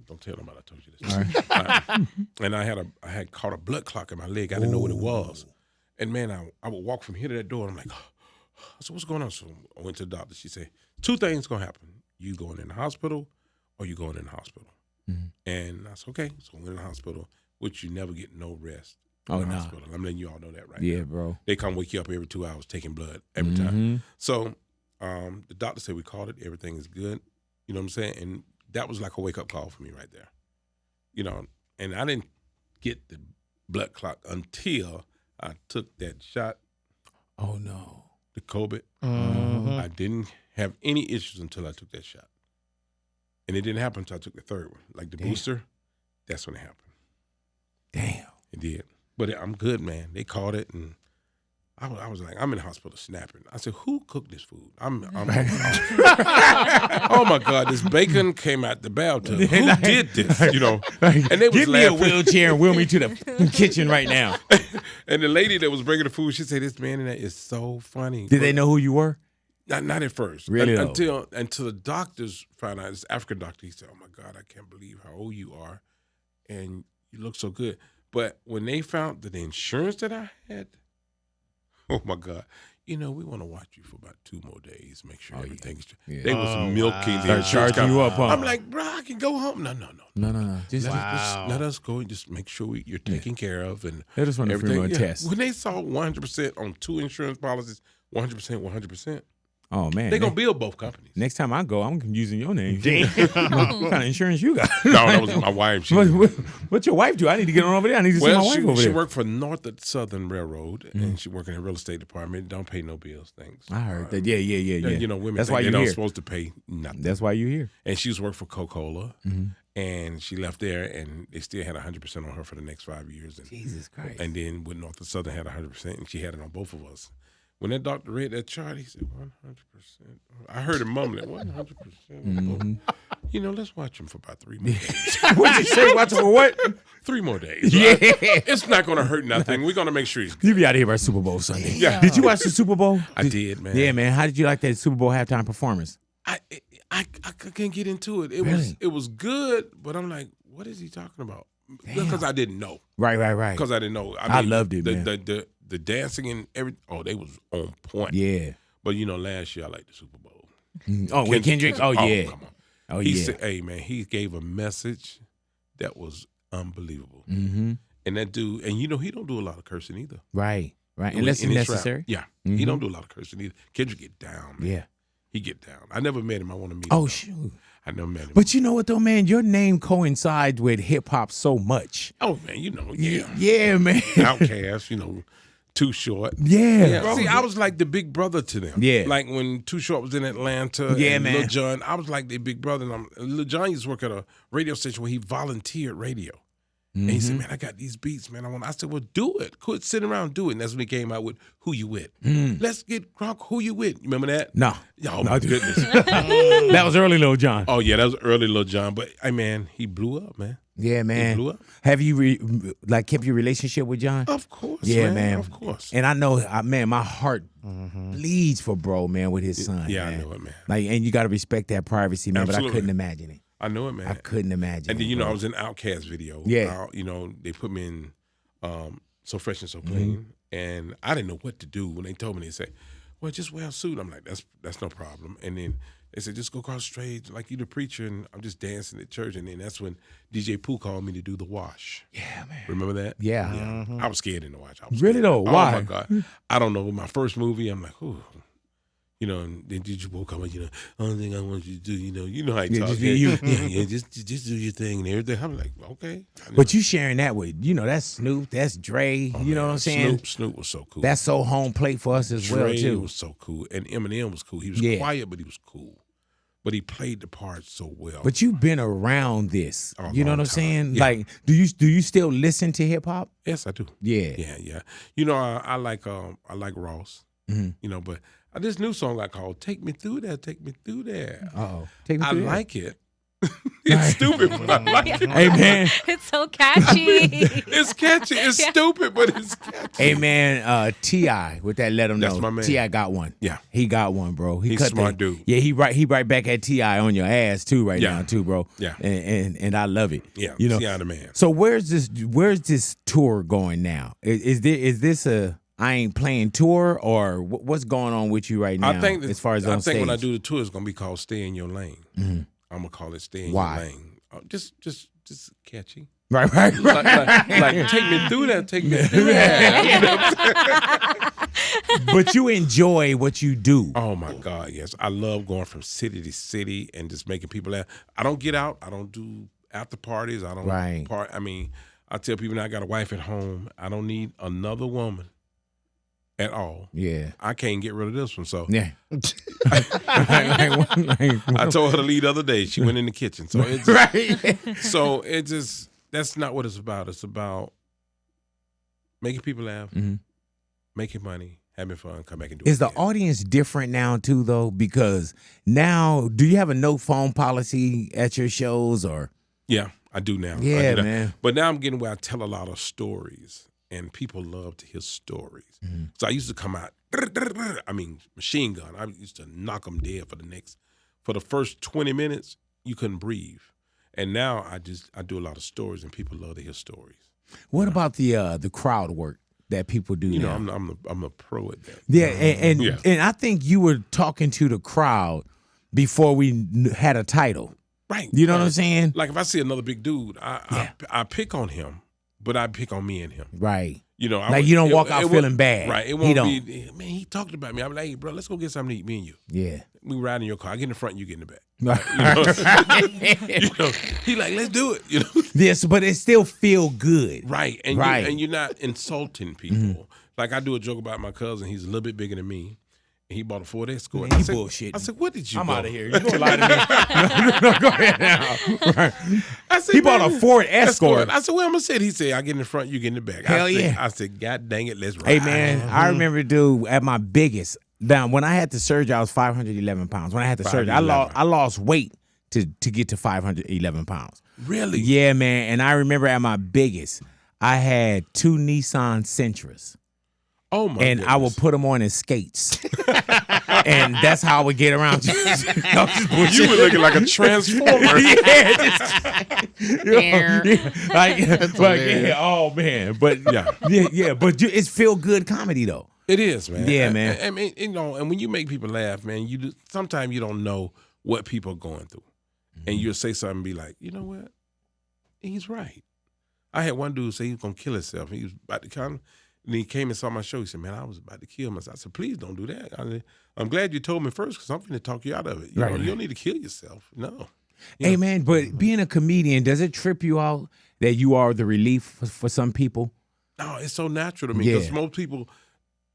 Speaker 2: Don't tell nobody I told you this. All right. And I had caught a blood clot in my leg. I didn't know what it was. And man, I would walk from here to that door. And I'm like, I said, what's going on? So I went to the doctor. She said, 2 things gonna happen. You going in the hospital or you going in the hospital. And I said, okay. So I went in the hospital, which you never get no rest in the hospital. I'm letting you all know that right now.
Speaker 1: Yeah, bro.
Speaker 2: They come wake you up every 2 hours taking blood every time. So the doctor said we called it. Everything is good. You know what I'm saying? And that was like a wake-up call for me right there. And I didn't get the blood clot until I took that shot.
Speaker 1: Oh, no.
Speaker 2: The COVID. I didn't have any issues until I took that shot. And it didn't happen until I took the 3rd one. Like the booster, that's when it happened.
Speaker 1: Damn.
Speaker 2: It did. But I'm good, man. They caught it, and I was like, I'm in the hospital snapping. I said, who cooked this food? I'm oh my God, this bacon came out the bathtub. Who did this? You know, and they was
Speaker 1: Give me a
Speaker 2: laughing.
Speaker 1: wheelchair and wheel me to the kitchen right now.
Speaker 2: And the lady that was bringing the food, she said, this man in there is so funny.
Speaker 1: Did they know who you were?
Speaker 2: Not at first.
Speaker 1: Really,
Speaker 2: until the doctors found out. This African doctor, he said, oh my God, I can't believe how old you are, and you look so good. But when they found the insurance that I had, oh my God. We want to watch you for about 2 more days, make sure everything's They was milking the insurance
Speaker 1: charging you up, huh?
Speaker 2: I'm like, bro, I can go home. No.
Speaker 1: Just
Speaker 2: Let us go and just make sure you're taken care of. And
Speaker 1: they just want to free a test.
Speaker 2: When they saw 100% on 2 insurance policies, 100%,
Speaker 1: oh man,
Speaker 2: they're going to bill both companies.
Speaker 1: Next time I go, I'm using your name. What kind of insurance you got?
Speaker 2: No, that was my wife.
Speaker 1: What's your wife do? I need to get on over there. I need to see my wife over there.
Speaker 2: She worked for North and Southern Railroad, and she worked in the real estate department. Don't pay no bills, thanks.
Speaker 1: I heard that. Yeah.
Speaker 2: Women
Speaker 1: That's
Speaker 2: think
Speaker 1: why
Speaker 2: they're
Speaker 1: you're
Speaker 2: not
Speaker 1: here.
Speaker 2: supposed to pay nothing.
Speaker 1: That's why you're here.
Speaker 2: And she was working for Coca-Cola, and she left there, and they still had 100% on her for the next 5 years. And,
Speaker 1: Jesus Christ.
Speaker 2: And then with North and Southern had 100%, and she had it on both of us. When that doctor read that chart, he said 100%. I heard him mumbling 100%. Let's watch him for about 3 more days.
Speaker 1: What'd you say? Watch for what?
Speaker 2: 3 more days.
Speaker 1: Yeah.
Speaker 2: Right? It's not going to hurt nothing. We're going to make sure he's good.
Speaker 1: You be out of here by Super Bowl Sunday.
Speaker 2: Yeah.
Speaker 1: Did you watch the Super Bowl?
Speaker 2: I did, man.
Speaker 1: Yeah, man. How did you like that Super Bowl halftime performance?
Speaker 2: I couldn't get into it. It was good, but I'm like, what is he talking about? Because I didn't know.
Speaker 1: Right.
Speaker 2: Because I didn't know.
Speaker 1: I loved it, man.
Speaker 2: The dancing and everything. Oh, they was on point.
Speaker 1: Yeah.
Speaker 2: But last year I liked the Super Bowl.
Speaker 1: Oh, with Kendrick. Oh yeah.
Speaker 2: Come on.
Speaker 1: Oh
Speaker 2: he
Speaker 1: yeah.
Speaker 2: said, hey man, he gave a message that was unbelievable.
Speaker 1: Mm-hmm.
Speaker 2: And that dude, and he don't do a lot of cursing either.
Speaker 1: Right. Unless it's necessary.
Speaker 2: Yeah. He don't do a lot of cursing either. Kendrick get down, man.
Speaker 1: Yeah.
Speaker 2: He get down. I never met him. I want to meet him.
Speaker 1: Oh shoot.
Speaker 2: I never met him.
Speaker 1: But you know what though, man? Your name coincides with hip hop so much.
Speaker 2: Oh man, yeah.
Speaker 1: Yeah, man.
Speaker 2: Outcast, Too Short.
Speaker 1: Yeah.
Speaker 2: See, I was like the big brother to them.
Speaker 1: Yeah.
Speaker 2: Like when Too Short was in Atlanta.
Speaker 1: Yeah,
Speaker 2: and
Speaker 1: man.
Speaker 2: Lil Jon, I was like their big brother. And Lil Jon used to work at a radio station where he volunteered radio. And he said, man, I got these beats, man. I said, well, do it. Quit sitting around, do it. And that's when he came out with Who You With. Let's get Gronk, Who You With. You remember that?
Speaker 1: No.
Speaker 2: Oh, my goodness.
Speaker 1: That was early Lil Jon.
Speaker 2: Oh, yeah, that was early Lil Jon. But, man, he blew up, man.
Speaker 1: Yeah, man.
Speaker 2: He blew up.
Speaker 1: Have you kept your relationship with John?
Speaker 2: Of course,
Speaker 1: yeah, man.
Speaker 2: Of course.
Speaker 1: And I know, man, my heart bleeds for bro, man, with his son.
Speaker 2: Yeah,
Speaker 1: man.
Speaker 2: I know it, man.
Speaker 1: And you got to respect that privacy, man.
Speaker 2: Absolutely.
Speaker 1: But I couldn't imagine it.
Speaker 2: I know it, man.
Speaker 1: I couldn't imagine.
Speaker 2: And then,
Speaker 1: it, bro.
Speaker 2: I was in Outkast video.
Speaker 1: Yeah.
Speaker 2: They put me in So Fresh and So Clean, and I didn't know what to do when they told me. They said, well, just wear a suit. I'm like, that's no problem. And then they said, just go across the stage like you the preacher, and I'm just dancing at church. And then that's when DJ Pooh called me to do the wash.
Speaker 1: Yeah, man.
Speaker 2: Remember that?
Speaker 1: Yeah.
Speaker 2: I was scared in the watch. I was
Speaker 1: Really
Speaker 2: scared.
Speaker 1: though? Why?
Speaker 2: Oh, my God. I don't know. My first movie, I'm like, ooh. And then DJ Pooh come in, only thing I want you to do, you know how he talks.
Speaker 1: Just be you.
Speaker 2: Just do your thing and everything. I'm like, okay.
Speaker 1: But you sharing that with, that's Snoop, that's Dre, you know what I'm saying?
Speaker 2: Snoop was so cool.
Speaker 1: That's so home plate for us as
Speaker 2: Dre
Speaker 1: well, too.
Speaker 2: was so cool. And Eminem was cool. He was quiet, but he was cool. But he played the part so well.
Speaker 1: But you've been around this.
Speaker 2: A
Speaker 1: You know what
Speaker 2: long
Speaker 1: I'm saying?
Speaker 2: time. Yeah.
Speaker 1: Like, do you still listen to hip hop?
Speaker 2: Yes, I do.
Speaker 1: Yeah.
Speaker 2: Yeah. I like Ross. But this new song I called "Take Me Through That, Take Me Through There."
Speaker 1: Take me
Speaker 2: I
Speaker 1: through that.
Speaker 2: like it. It's stupid, but I like it.
Speaker 1: Hey man.
Speaker 3: It's so catchy.
Speaker 2: It's catchy. It's stupid, but it's catchy.
Speaker 1: Hey man, T.I. with that Let Him Know.
Speaker 2: That's my man.
Speaker 1: T.I. got one.
Speaker 2: Yeah.
Speaker 1: He got one, bro.
Speaker 2: He's
Speaker 1: cut
Speaker 2: smart dude.
Speaker 1: Yeah, he right back at T.I. on your ass too now too, bro.
Speaker 2: Yeah.
Speaker 1: And I love it.
Speaker 2: Yeah.
Speaker 1: You know.
Speaker 2: T.I. the man.
Speaker 1: So where's this tour going now? Is this a I Ain't Playing tour, or what's going on with you right now?
Speaker 2: I think
Speaker 1: as far as on stage?
Speaker 2: when I do the tour, it's gonna be called "Stay in Your Lane." I'm gonna call it "Stay in
Speaker 1: Why?
Speaker 2: Your Lane." Just catchy.
Speaker 1: Right.
Speaker 2: Like take me through that. Take me through that.
Speaker 1: But you enjoy what you do.
Speaker 2: Oh my God, yes! I love going from city to city and just making people laugh. I don't get out. I don't do after parties. I don't part. I mean, I tell people now I got a wife at home. I don't need another woman at all.
Speaker 1: Yeah.
Speaker 2: I can't get rid of this one. So
Speaker 1: Yeah.
Speaker 2: I told her to leave the other day. She went in the kitchen. So it's just,
Speaker 1: Right.
Speaker 2: so it just that's not what it's about. It's about making people laugh, making money, having fun, come back and do it.
Speaker 1: Is the audience different now too, though? Because now, do you have a no phone policy at your shows, or?
Speaker 2: Yeah, I do now.
Speaker 1: Yeah,
Speaker 2: I do
Speaker 1: man.
Speaker 2: But now I'm getting where I tell a lot of stories, and people love to hear stories. So I used to come out, machine gun. I used to knock them dead for the first 20 minutes, you couldn't breathe. And now I do a lot of stories, and people love to hear stories.
Speaker 1: What about the crowd work that people do
Speaker 2: You
Speaker 1: now?
Speaker 2: know, I'm a pro at that.
Speaker 1: Yeah, and I think you were talking to the crowd before we had a title.
Speaker 2: Right.
Speaker 1: You know what I'm saying?
Speaker 2: Like if I see another big dude, I pick on him, but I pick on me and him.
Speaker 1: Right.
Speaker 2: You know,
Speaker 1: you don't walk out feeling bad.
Speaker 2: Right. It won't be, man, he talked about me. I'm like, hey, bro, let's go get something to eat, me and you.
Speaker 1: Yeah.
Speaker 2: We ride in your car. I get in the front, you get in the back. You know, he like, let's do it. You know.
Speaker 1: Yes, but it still feel good.
Speaker 2: Right. And you're not insulting people. Like I do a joke about my cousin. He's a little bit bigger than me. And he bought a Ford Escort.
Speaker 1: Man, bullshit.
Speaker 2: I said, what did you
Speaker 1: I'm
Speaker 2: go?
Speaker 1: out of here. You don't lie to me. No, go ahead now. Right.
Speaker 2: I said,
Speaker 1: he bought a Ford Escort.
Speaker 2: I said, well, I'm going to say it. He said, I get in the front, you get in the back.
Speaker 1: Hell yeah.
Speaker 2: I said, God dang it, let's ride.
Speaker 1: Hey, man, I remember, dude, at my biggest, when I had the surgery, I was 511 pounds. When I had the surgery, I lost weight to get to 511 pounds.
Speaker 2: Really?
Speaker 1: Yeah, man. And I remember at my biggest, I had 2 Nissan Sentras.
Speaker 2: Oh, my
Speaker 1: And
Speaker 2: goodness.
Speaker 1: I would put them on as skates. And that's how I would get around.
Speaker 2: You were looking like a transformer.
Speaker 1: Oh man, but yeah, but it's feel good comedy though.
Speaker 2: It is, man.
Speaker 1: Yeah, man.
Speaker 2: I mean, you know, and when you make people laugh, man, sometimes you don't know what people are going through, and you'll say something and be like, you know what, he's right. I had one dude say he was gonna kill himself. He was about to come. And he came and saw my show. He said, man, I was about to kill myself. I said, please don't do that. I'm glad you told me first because I'm going to talk you out of it. You know, you don't need to kill yourself. No.
Speaker 1: Hey, man, but being a comedian, does it trip you out that you are the relief for some people?
Speaker 2: No, it's so natural to me because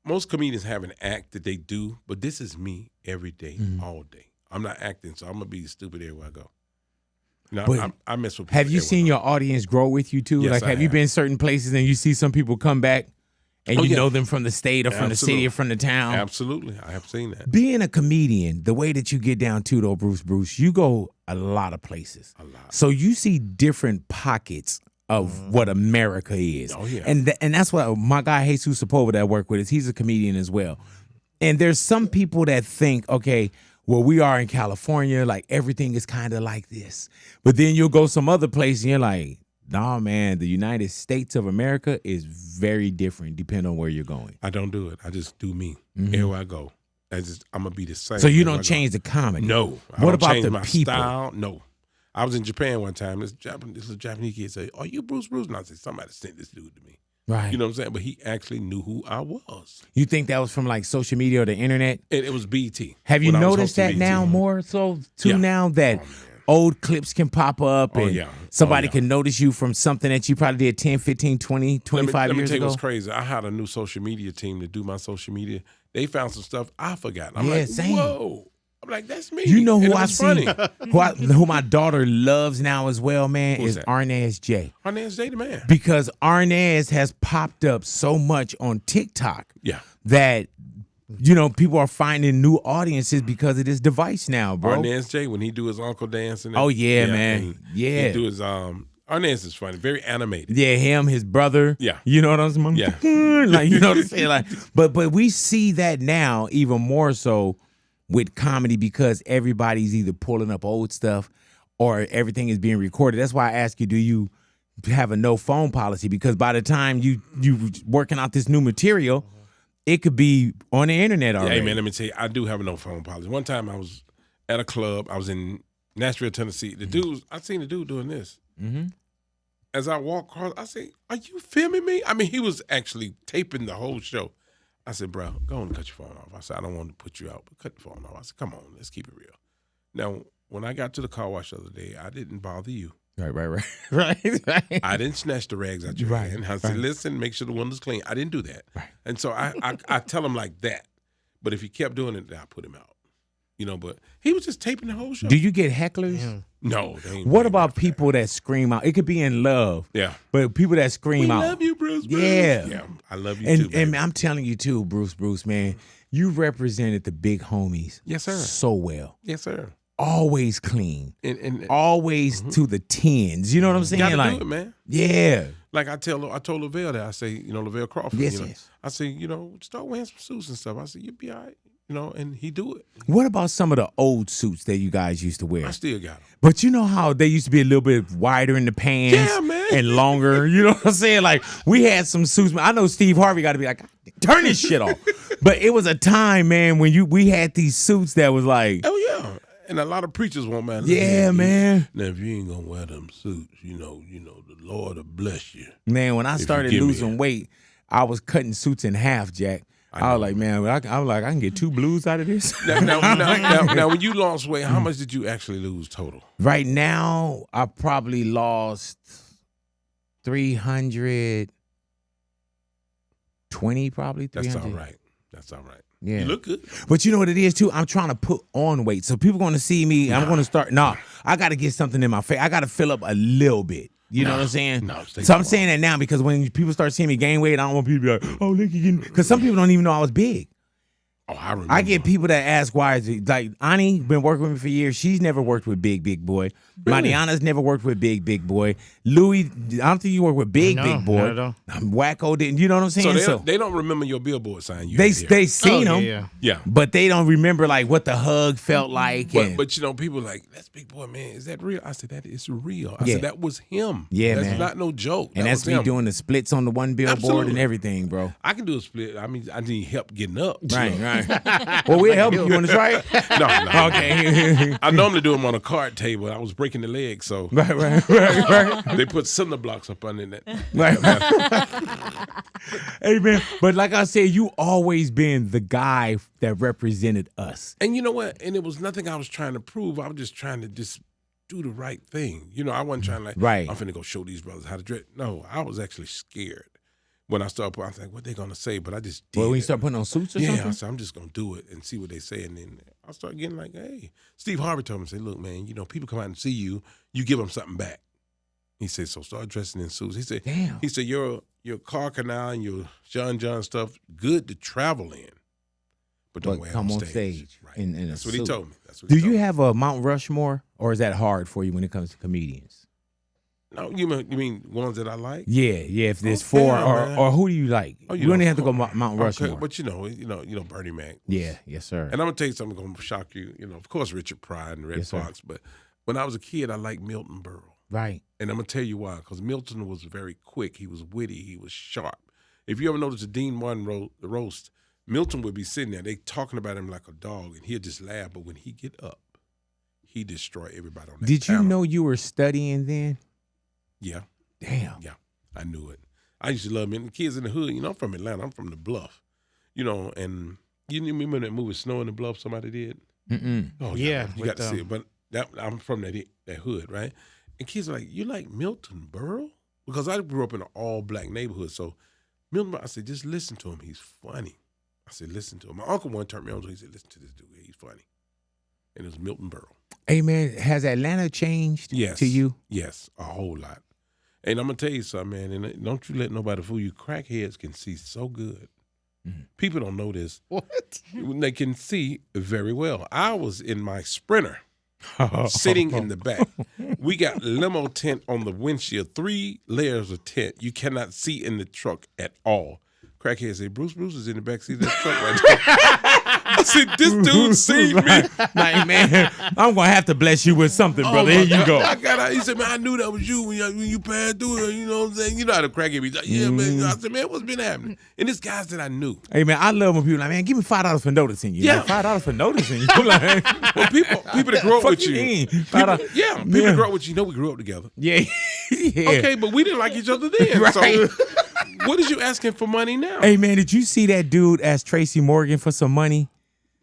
Speaker 2: most comedians have an act that they do, but this is me every day, all day. I'm not acting, so I'm going to be stupid everywhere I go. No, I mess with people.
Speaker 1: Have you seen your audience grow with you, too?
Speaker 2: Yes,
Speaker 1: like, have you been certain places and you see some people come back? And you know them from the state or from the city or from the town.
Speaker 2: Absolutely. I have seen that.
Speaker 1: Being a comedian, the way that you get down to, though, Bruce, you go a lot of places.
Speaker 2: A lot.
Speaker 1: So you see different pockets of what America is.
Speaker 2: Oh, yeah.
Speaker 1: And that's what my guy Jesus Sepulveda that I work with he's a comedian as well. And there's some people that think, okay, well, we are in California, like everything is kind of like this. But then you'll go some other place and you're like, nah, man, the United States of America is very different depending on where you're going.
Speaker 2: I don't do it. I just do me. Everywhere I go. I'm going to be the same.
Speaker 1: So you don't change the comedy?
Speaker 2: No.
Speaker 1: What about the
Speaker 2: my
Speaker 1: people?
Speaker 2: Style? No. I was in Japan one time. This Japanese kid said, are you Bruce? And I said, somebody sent this dude to me.
Speaker 1: Right.
Speaker 2: You know what I'm saying? But he actually knew who I was.
Speaker 1: You think that was from like social media or the internet?
Speaker 2: It was BT.
Speaker 1: Have you noticed that now more so too now that old clips can pop up and somebody can notice you from something that you probably did 10, 15, 20, 25 years ago?
Speaker 2: Let me tell you what's crazy. I had a new social media team to do my social media. They found some stuff I forgot. I'm like,
Speaker 1: same.
Speaker 2: Whoa. I'm like, that's me.
Speaker 1: You know who
Speaker 2: I
Speaker 1: see, who my daughter loves now as well, man, is Arnaz J.
Speaker 2: Arnaz J, the man.
Speaker 1: Because Arnaz has popped up so much on TikTok that, you know, people are finding new audiences because of this device now, bro.
Speaker 2: Arnaz J, when he do his uncle dance. And
Speaker 1: man. Yeah.
Speaker 2: He do his, Arnaz is funny, very animated.
Speaker 1: Yeah, him, his brother.
Speaker 2: Yeah.
Speaker 1: You know what I'm saying?
Speaker 2: Yeah.
Speaker 1: Like, you know what I'm saying? Like, but we see that now even more so with comedy because everybody's either pulling up old stuff or everything is being recorded. That's why I ask you, do you have a no phone policy? Because by the time you working out this new material, it could be on the internet already.
Speaker 2: Hey, man, let me tell you, I do have a no phone policy. One time I was at a club. I was in Nashville, Tennessee. I seen the dude doing this. As I walked across, I said, are you filming me? I mean, he was actually taping the whole show. I said, bro, go on and cut your phone off. I said, I don't want to put you out, but cut the phone off. I said, come on, let's keep it real. Now, when I got to the car wash the other day, I didn't bother you.
Speaker 1: Right.
Speaker 2: I didn't snatch the rags out your hand. I said, listen, make sure the window's clean. I didn't do that.
Speaker 1: Right.
Speaker 2: And so I tell him like that. But if he kept doing it, I put him out. You know, but he was just taping the whole show.
Speaker 1: Do you get hecklers?
Speaker 2: No. They ain't
Speaker 1: What about people that scream out? It could be in love.
Speaker 2: Yeah.
Speaker 1: But people that scream out.
Speaker 2: I love you, Bruce.
Speaker 1: Yeah.
Speaker 2: Yeah. I love you
Speaker 1: And,
Speaker 2: too, baby.
Speaker 1: and I'm telling you too, Bruce, man, you represented the big homies.
Speaker 2: Yes, sir.
Speaker 1: So well.
Speaker 2: Yes, sir.
Speaker 1: Always clean.
Speaker 2: And
Speaker 1: always to the tens. You know what I'm saying?
Speaker 2: gotta
Speaker 1: like,
Speaker 2: do it, man.
Speaker 1: Yeah.
Speaker 2: Like I told Lavelle that, I say, Lavelle Crawford.
Speaker 1: Yes,
Speaker 2: you know,
Speaker 1: yes.
Speaker 2: I say, start wearing some suits and stuff. I said, you'll be all right. And he do it.
Speaker 1: What about some of the old suits that you guys used to wear?
Speaker 2: I still got them.
Speaker 1: But you know how they used to be a little bit wider in the pants,
Speaker 2: Yeah, man.
Speaker 1: and longer. You know what I'm saying? Like we had some suits. I know Steve Harvey got to be like, turn this shit off. But it was a time, man, when we had these suits that was like,
Speaker 2: Oh yeah. And a lot of preachers won't man.
Speaker 1: yeah, man.
Speaker 2: Now if you ain't gonna wear them suits, the Lord will bless you.
Speaker 1: Man, when I
Speaker 2: If you
Speaker 1: started
Speaker 2: give me
Speaker 1: losing weight, I was cutting suits in half, Jack. I was like, man, I was like, I can get 2 blues out of this.
Speaker 2: Now, when you lost weight, how much did you actually lose total?
Speaker 1: Right now, I probably lost 320, probably 300.
Speaker 2: That's all right. That's all right.
Speaker 1: Yeah.
Speaker 2: You look good.
Speaker 1: But you know what it is, too? I'm trying to put on weight. So people going to see me. I'm going to start. No, I got to get something in my face. I got to fill up a little bit. You know what I'm saying?
Speaker 2: No,
Speaker 1: so I'm saying that now because when people start seeing me gain weight, I don't want people to be like, oh, look, you because some people don't even know I was big.
Speaker 2: Oh, I remember.
Speaker 1: I get people that ask why is it like Ani been working with me for years. She's never worked with Big Boy.
Speaker 2: Really?
Speaker 1: Mariana's never worked with Big Boy. Louis, I don't think you work with Big Boy.
Speaker 3: not at all.
Speaker 1: Wacko didn't. You know what I'm saying?
Speaker 2: So they don't remember your billboard sign.
Speaker 1: They seen them,
Speaker 2: Yeah.
Speaker 1: but they don't remember like what the hug felt like.
Speaker 2: But people like, that's Big Boy, man. Is that real? I said, that is real. I
Speaker 1: Yeah.
Speaker 2: said, that was him.
Speaker 1: Yeah,
Speaker 2: that's
Speaker 1: man.
Speaker 2: not no joke.
Speaker 1: And
Speaker 2: that
Speaker 1: that's
Speaker 2: was
Speaker 1: me
Speaker 2: him.
Speaker 1: doing the splits on the one billboard
Speaker 2: Absolutely.
Speaker 1: and everything, bro.
Speaker 2: I can do a split. I mean, I need help getting up.
Speaker 1: Right. Well, we'll help you. You want to try it?
Speaker 2: No.
Speaker 1: Okay.
Speaker 2: I normally do them on a card table. I was breaking the leg, so
Speaker 1: right.
Speaker 2: they put cinder blocks up under that.
Speaker 1: Right. Hey, man. But like I said, you always been the guy that represented us.
Speaker 2: And you know what? And it was nothing I was trying to prove. I was just trying to just do the right thing. I wasn't trying to like,
Speaker 1: Right.
Speaker 2: I'm finna go show these brothers how to dress. No, I was actually scared. When I started, I was like, what they gonna say? But I just did.
Speaker 1: Well, when you
Speaker 2: it.
Speaker 1: start putting on suits or
Speaker 2: Yeah,
Speaker 1: something?
Speaker 2: I said, I'm just gonna do it and see what they say. And then I started getting like, hey, Steve Harvey told me, say, look, man, people come out and see you, you give them something back. He said, so start dressing in suits. He said,
Speaker 1: Damn.
Speaker 2: He said, your car canal and your John stuff, good to travel in, but don't
Speaker 1: But
Speaker 2: wear
Speaker 1: come
Speaker 2: on
Speaker 1: on
Speaker 2: stage.
Speaker 1: stage
Speaker 2: Right.
Speaker 1: in a
Speaker 2: That's what he
Speaker 1: suit.
Speaker 2: told me. That's what
Speaker 1: Do
Speaker 2: he told
Speaker 1: you
Speaker 2: me.
Speaker 1: have a Mount Rushmore, or is that hard for you when it comes to comedians?
Speaker 2: No, you mean ones that I like?
Speaker 1: Yeah. If there's
Speaker 2: Okay,
Speaker 1: 4,
Speaker 2: man.
Speaker 1: or who do you like?
Speaker 2: Oh,
Speaker 1: you don't
Speaker 2: know,
Speaker 1: have to go
Speaker 2: of course.
Speaker 1: Mount Rushmore.
Speaker 2: Okay, but you know Bernie Mac.
Speaker 1: Yeah, yes, sir.
Speaker 2: And I'm gonna tell you something gonna shock you. Of course, Richard Pryor and Red
Speaker 1: Yes, sir.
Speaker 2: Fox. But when I was a kid, I liked Milton Berle.
Speaker 1: Right.
Speaker 2: And I'm gonna tell you why. Because Milton was very quick. He was witty. He was sharp. If you ever notice the Dean Martin roast, Milton would be sitting there. They talking about him like a dog, and he'd just laugh. But when he get up, he destroy everybody on that.
Speaker 1: Did you
Speaker 2: panel.
Speaker 1: know you were studying then?
Speaker 2: Yeah,
Speaker 1: Damn.
Speaker 2: yeah, I knew it. I used to love him. And the kids in the hood. I'm from Atlanta. I'm from the Bluff. And you remember that movie Snow in the Bluff? Somebody did.
Speaker 1: Mm-mm.
Speaker 2: Oh
Speaker 3: Yeah,
Speaker 2: you got to see it. But I'm from that hood, right? And kids are like, you like Milton Berle? Because I grew up in an all-black neighborhood. So Milton, I said, just listen to him. He's funny. I said, listen to him. My uncle one turned me on to him. He said, listen to this dude. He's funny. And it was Milton Berle.
Speaker 1: Hey, man, has Atlanta changed
Speaker 2: Yes.
Speaker 1: to you?
Speaker 2: Yes, a whole lot. And I'm going to tell you something, man, and don't you let nobody fool you. Crackheads can see so good. People don't know this.
Speaker 3: What?
Speaker 2: They can see very well. I was in my Sprinter. Sitting in the back. We got limo tent on the windshield, 3 layers of tent. You cannot see in the truck at all. Crackhead said, Bruce is in the back seat of that truck right there. I said, this dude seen me.
Speaker 1: Like, man, I'm going to have to bless you with something, brother. Here you go.
Speaker 2: I got out. He said, man, I knew that was you when you passed through it. You know what I'm saying? You know how the crackhead be like, yeah, man. I said, man, what's been happening? And it's guys that I knew.
Speaker 1: Hey, man, I love when people like, man, give me $5 for noticing you.
Speaker 2: Yeah.
Speaker 1: Like, $5 for noticing you. Like,
Speaker 2: Well, people that grow up
Speaker 1: fuck
Speaker 2: with you.
Speaker 1: mean?
Speaker 2: People that grow up with you, we grew up together.
Speaker 1: Yeah. Yeah.
Speaker 2: Okay, but we didn't like each other then.
Speaker 1: Right.
Speaker 2: So what is you asking for money now?
Speaker 1: Hey, man, did you see that dude ask Tracy Morgan for some money?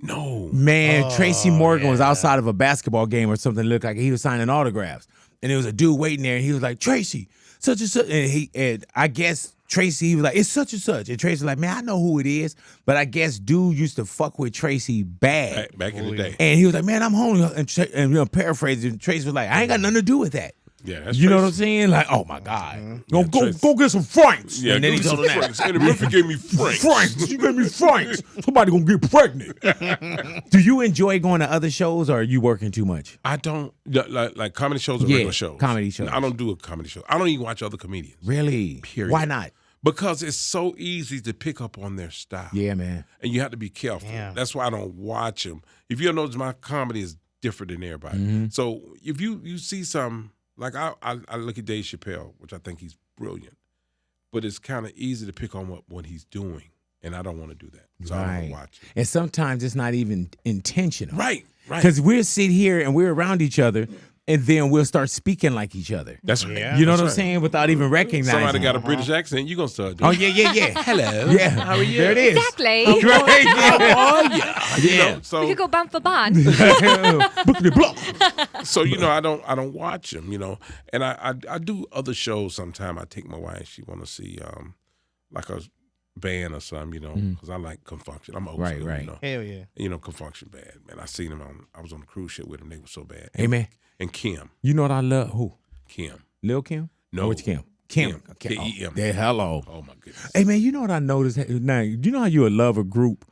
Speaker 2: No.
Speaker 1: Man, Tracy Morgan was outside of a basketball game or something. Looked like he was signing autographs. And there was a dude waiting there, and he was like, Tracy, such and such. And I guess Tracy was like, it's such and such. And Tracy was like, man, I know who it is. But I guess dude used to fuck with Tracy bad.
Speaker 2: Back in the day.
Speaker 1: And he was like, man, I'm home. And paraphrasing, Tracy was like, I ain't got nothing to do with that.
Speaker 2: Yeah, that's
Speaker 1: you know
Speaker 2: Tracy.
Speaker 1: what I'm saying? Like, oh my God.
Speaker 2: Yeah,
Speaker 1: Go get some Franks.
Speaker 2: Yeah,
Speaker 1: and then he
Speaker 2: give me
Speaker 1: told
Speaker 2: some
Speaker 1: him that.
Speaker 2: Franks. And the Murphy gave me Franks.
Speaker 1: Franks. You gave me Franks. Somebody gonna get pregnant. Do you enjoy going to other shows or are you working too much?
Speaker 2: I don't like comedy shows or regular shows.
Speaker 1: Comedy shows.
Speaker 2: No, I don't do a comedy show. I don't even watch other comedians.
Speaker 1: Really?
Speaker 2: Period.
Speaker 1: Why not?
Speaker 2: Because it's so easy to pick up on their style.
Speaker 1: Yeah, man.
Speaker 2: And you have to be careful.
Speaker 3: Yeah.
Speaker 2: That's why I don't watch them. If you notice, my comedy is different than everybody.
Speaker 1: Mm-hmm.
Speaker 2: So if you see some, like I look at Dave Chappelle, which I think he's brilliant, but it's kind of easy to pick on what he's doing, and I don't want to do that. So I don't watch it.
Speaker 1: And sometimes it's not even intentional.
Speaker 2: Right.
Speaker 1: Because we'll sit here and we're around each other and then we'll start speaking like each other.
Speaker 2: That's right.
Speaker 3: Yeah.
Speaker 1: You know what I'm
Speaker 2: That's right.
Speaker 1: saying? Without even recognizing.
Speaker 2: Somebody got a British accent, you're going to start doing
Speaker 1: Oh, yeah.
Speaker 2: Hello.
Speaker 1: Yeah.
Speaker 2: How are you?
Speaker 1: There it is.
Speaker 4: Exactly.
Speaker 1: Right, yeah.
Speaker 2: Oh, yeah. You know, so,
Speaker 4: We could go band for band.
Speaker 1: Book the block.
Speaker 2: so you know, I don't watch them, you know. And I do other shows sometime. I take my wife, she want to see like a band or something, you know, because I like Confunction. I'm old school,
Speaker 1: Right.
Speaker 2: you know.
Speaker 3: Hell yeah.
Speaker 2: You know, Confunction bad, man. I seen them I was on a cruise ship with them. They were so bad.
Speaker 1: Hey, man.
Speaker 2: And Kim.
Speaker 1: You know what I love? Who?
Speaker 2: Kim.
Speaker 1: Lil Kim?
Speaker 2: No.
Speaker 1: Or which Kim? Kim.
Speaker 2: K-E-M.
Speaker 1: Hello.
Speaker 2: Oh, my goodness.
Speaker 1: Hey, man, you know what I noticed? Now, you know how you would love a group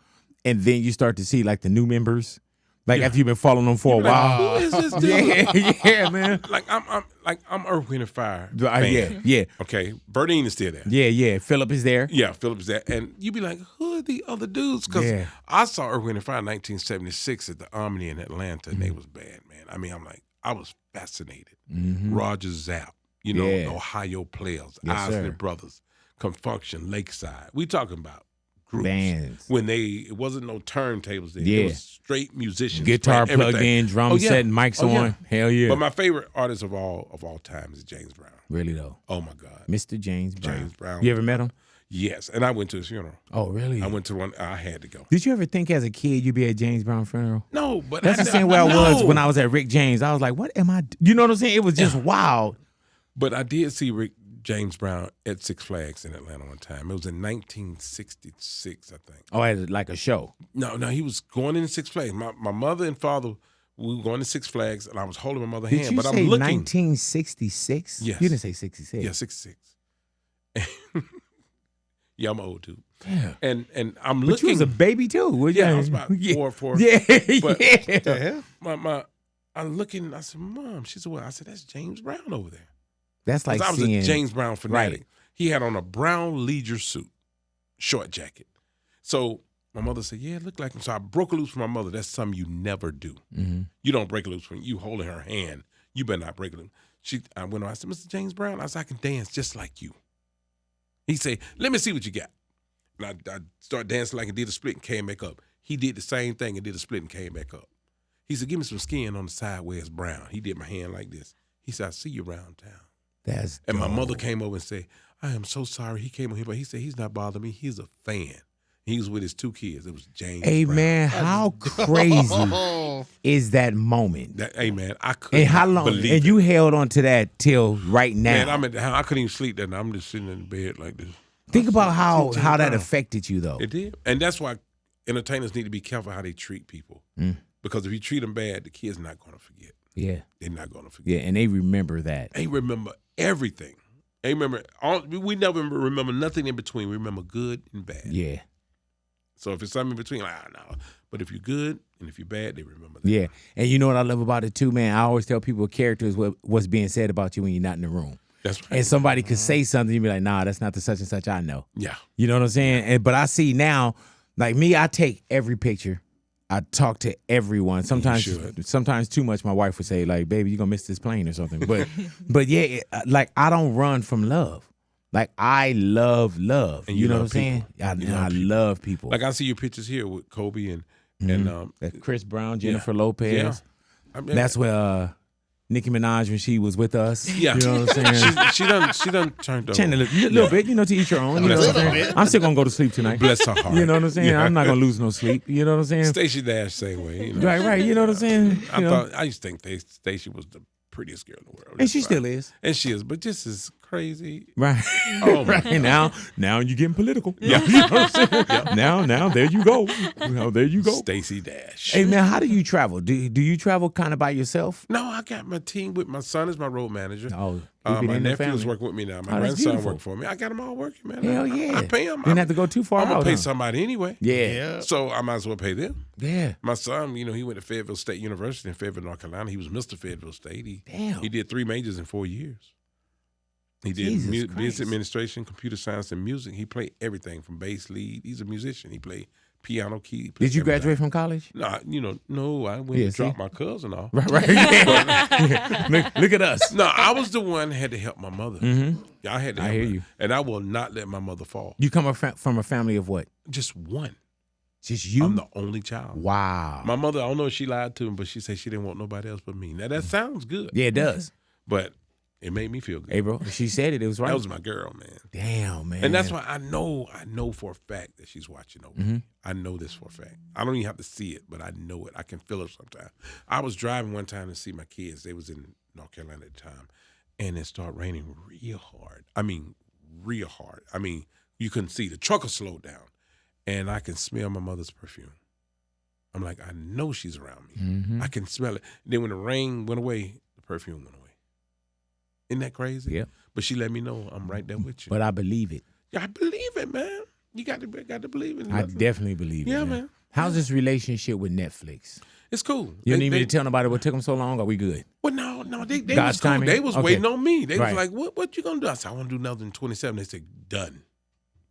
Speaker 1: and then you start to see like the new members? Like after you've been following them for a while.
Speaker 2: Who is this dude?
Speaker 1: Yeah, man.
Speaker 2: I'm Earth, Wind, and Fire. Band.
Speaker 1: Yeah.
Speaker 2: Okay. Burdine is still there.
Speaker 1: Yeah. Philip is there.
Speaker 2: Yeah, Philip is there. And you be like, who are the other dudes? Because
Speaker 1: Yeah.
Speaker 2: I saw Earth, Wind, and Fire in 1976 at the Omni in Atlanta, and they was bad, man. I mean, I was fascinated. Roger Zapp, you know,
Speaker 1: Yeah.
Speaker 2: the Ohio Players,
Speaker 1: Yes,
Speaker 2: Isley
Speaker 1: sir.
Speaker 2: Brothers, Confunction, Lakeside. We talking about groups.
Speaker 1: Bands.
Speaker 2: When it wasn't no turntables there.
Speaker 1: Yeah.
Speaker 2: It was straight musicians.
Speaker 1: Guitar
Speaker 2: playing
Speaker 1: plugged
Speaker 2: everything.
Speaker 1: in, drum
Speaker 2: Oh, yeah.
Speaker 1: set, mics
Speaker 2: Oh,
Speaker 1: on.
Speaker 2: yeah.
Speaker 1: Hell yeah.
Speaker 2: But my favorite artist of all time is James Brown.
Speaker 1: Really though.
Speaker 2: Oh my God.
Speaker 1: Mr. James Brown.
Speaker 2: James Brown.
Speaker 1: You ever met him?
Speaker 2: Yes. And I went to his funeral.
Speaker 1: Oh, really?
Speaker 2: I went to one. I had to go.
Speaker 1: Did you ever think as a kid you'd be at James Brown funeral?
Speaker 2: No, but
Speaker 1: That's the same way I was when I was at Rick James. I was like, what am I? You know what I'm saying? It was just wild.
Speaker 2: But I did see James Brown at Six Flags in Atlanta one time. It was in 1966, I think.
Speaker 1: Oh, at like a show.
Speaker 2: No, he was going in Six Flags. My mother and father, we were going to Six Flags, and I was holding my mother's
Speaker 1: Did
Speaker 2: hand.
Speaker 1: you
Speaker 2: But
Speaker 1: say
Speaker 2: I'm looking.
Speaker 1: 1966?
Speaker 2: Yes.
Speaker 1: You didn't say 66.
Speaker 2: Yeah, 66. Yeah, I'm old too.
Speaker 1: Yeah.
Speaker 2: And I'm
Speaker 1: But
Speaker 2: looking.
Speaker 1: you was a baby too.
Speaker 2: Yeah, I was about four.
Speaker 1: Yeah.
Speaker 2: But-
Speaker 1: yeah.
Speaker 3: The hell?
Speaker 2: I'm looking. I said, Mom. She said, what? I said, that's James Brown over there.
Speaker 1: That's like
Speaker 2: 'Cause I was
Speaker 1: seeing,
Speaker 2: a James Brown fanatic.
Speaker 1: Right.
Speaker 2: He had on a brown leisure suit, short jacket. So my mother said, yeah, it looked like him. So I broke a loose from my mother. That's something you never do.
Speaker 1: Mm-hmm.
Speaker 2: You don't break a loose when you holding her hand. You better not break a loose. I went on. I said, Mr. James Brown, I said, I can dance just like you. He said, let me see what you got. And I started dancing like I did a split and came back up. He did the same thing and did a split and came back up. He said, give me some skin on the side where it's brown. He did my hand like this. He said, I see you around town.
Speaker 1: That's
Speaker 2: And my
Speaker 1: dope.
Speaker 2: mother came over and said, I am so sorry. He came over here, but he said, he's not bothering me. He's a fan. He was with his two kids. It was James
Speaker 1: Hey,
Speaker 2: Brown.
Speaker 1: man, how crazy is that moment?
Speaker 2: Hey, man, I couldn't
Speaker 1: And how long?
Speaker 2: believe
Speaker 1: And
Speaker 2: it.
Speaker 1: you held on to that till right now.
Speaker 2: Man, I'm at the house. I couldn't even sleep that night. I'm just sitting in the bed like this.
Speaker 1: Think about how
Speaker 3: James
Speaker 1: that
Speaker 3: Brown.
Speaker 1: affected you, though.
Speaker 2: It did. And that's why entertainers need to be careful how they treat people. Because if you treat them bad, the kid's not going to forget.
Speaker 1: Yeah,
Speaker 2: They're not going to forget.
Speaker 1: yeah, and they remember that.
Speaker 2: They remember everything. They remember we never remember nothing in between. We remember good and bad.
Speaker 1: Yeah,
Speaker 2: So if it's something in between, no. But if you're good and if you're bad, they remember that.
Speaker 1: yeah. And you know what I love about it too, man? I always tell people character is what's being said about you when you're not in the room.
Speaker 2: That's right.
Speaker 1: And somebody could say something, you be like, nah, that's not the such and such I know.
Speaker 2: Yeah.
Speaker 1: You know what I'm saying? But I see now, like me, I take every picture. I talk to everyone. Sometimes too much. My wife would say, like, baby, you're going to miss this plane or something. But yeah, like I don't run from love. Like I love love.
Speaker 2: And
Speaker 1: you
Speaker 2: you
Speaker 1: know what
Speaker 2: love
Speaker 1: I'm saying? I love people.
Speaker 2: Like I see your pictures here with Kobe and
Speaker 1: That Chris Brown, Jennifer Lopez.
Speaker 2: Yeah. I mean,
Speaker 1: That's where Nicki Minaj when she was with us.
Speaker 2: Yeah.
Speaker 1: You know what I'm saying?
Speaker 2: she done turned over.
Speaker 1: Change a little bit, to each your own. You know what I'm saying? I'm still gonna go to sleep tonight.
Speaker 2: Bless her heart.
Speaker 1: You know what I'm saying?
Speaker 2: Yeah.
Speaker 1: I'm not gonna lose no sleep. You know what I'm saying?
Speaker 2: Stacey Dash same way. You know?
Speaker 1: Right. You know what I'm saying?
Speaker 2: I used to think Stacey was the prettiest girl in the world.
Speaker 1: And she
Speaker 2: That's
Speaker 1: still
Speaker 2: right.
Speaker 1: is.
Speaker 2: And she is, but just as crazy.
Speaker 1: Right.
Speaker 2: Oh, my
Speaker 1: right. Now you're getting political. Yeah. You know what I'm saying? Yep. Now, there you go. There you go.
Speaker 2: Stacy Dash.
Speaker 1: Hey, man, how do you travel? Do you travel kind of by yourself?
Speaker 2: No, I got my team with my son is my road manager.
Speaker 1: Oh,
Speaker 2: my nephew is working with me now. My grandson working for me. I got them all working, man.
Speaker 1: Hell yeah.
Speaker 2: I pay them.
Speaker 1: Didn't have to go too far
Speaker 2: I'm going
Speaker 1: out.
Speaker 2: to pay somebody anyway.
Speaker 1: Yeah.
Speaker 2: So I might as well pay them.
Speaker 1: Yeah.
Speaker 2: My son, he went to Fayetteville State University in Fayetteville, North Carolina. He was Mr. Fayetteville State. He did 3 majors in 4 years. He did business administration, computer science, and music. He played everything from bass lead. He's a musician. He played piano key.
Speaker 1: Did you graduate from college?
Speaker 2: No, no. I went and dropped my cousin off.
Speaker 1: Right. Yeah. Look at us.
Speaker 2: No, I was the one that had to help my mother.
Speaker 1: Mm-hmm.
Speaker 2: I had to help her. You. And I will not let my mother fall.
Speaker 1: You come from a family of what?
Speaker 2: Just one.
Speaker 1: Just you?
Speaker 2: I'm the only child.
Speaker 1: Wow.
Speaker 2: My mother, I don't know if she lied to him, but she said she didn't want nobody else but me. Now, that sounds good.
Speaker 1: Yeah, it does.
Speaker 2: But it made me feel good.
Speaker 1: Hey, bro, she said it. It was right.
Speaker 2: That was my girl, man.
Speaker 1: Damn, man.
Speaker 2: And that's why I know for a fact that she's watching over me. I know this for a fact. I don't even have to see it, but I know it. I can feel it sometimes. I was driving one time to see my kids. They was in North Carolina at the time, and it started raining real hard. I mean, real hard. I mean, you couldn't see. The truck will slow down, and I can smell my mother's perfume. I'm like, I know she's around me.
Speaker 1: Mm-hmm.
Speaker 2: I can smell it. And then when the rain went away, the perfume went away. Isn't that crazy?
Speaker 1: Yeah.
Speaker 2: But she let me know I'm right there with you.
Speaker 1: But I believe it.
Speaker 2: Yeah, I believe it, man. You got to believe it.
Speaker 1: I definitely believe it.
Speaker 2: Yeah, man.
Speaker 1: How's this relationship with Netflix?
Speaker 2: It's cool.
Speaker 1: You don't need me to tell nobody what took them so long? Are we good?
Speaker 2: Well, no, they
Speaker 1: God's
Speaker 2: was cool.
Speaker 1: timing?
Speaker 2: They was
Speaker 1: Okay.
Speaker 2: waiting on me. They
Speaker 1: Right.
Speaker 2: was like, what you gonna do? I said, I want to do nothing 27. They said, done.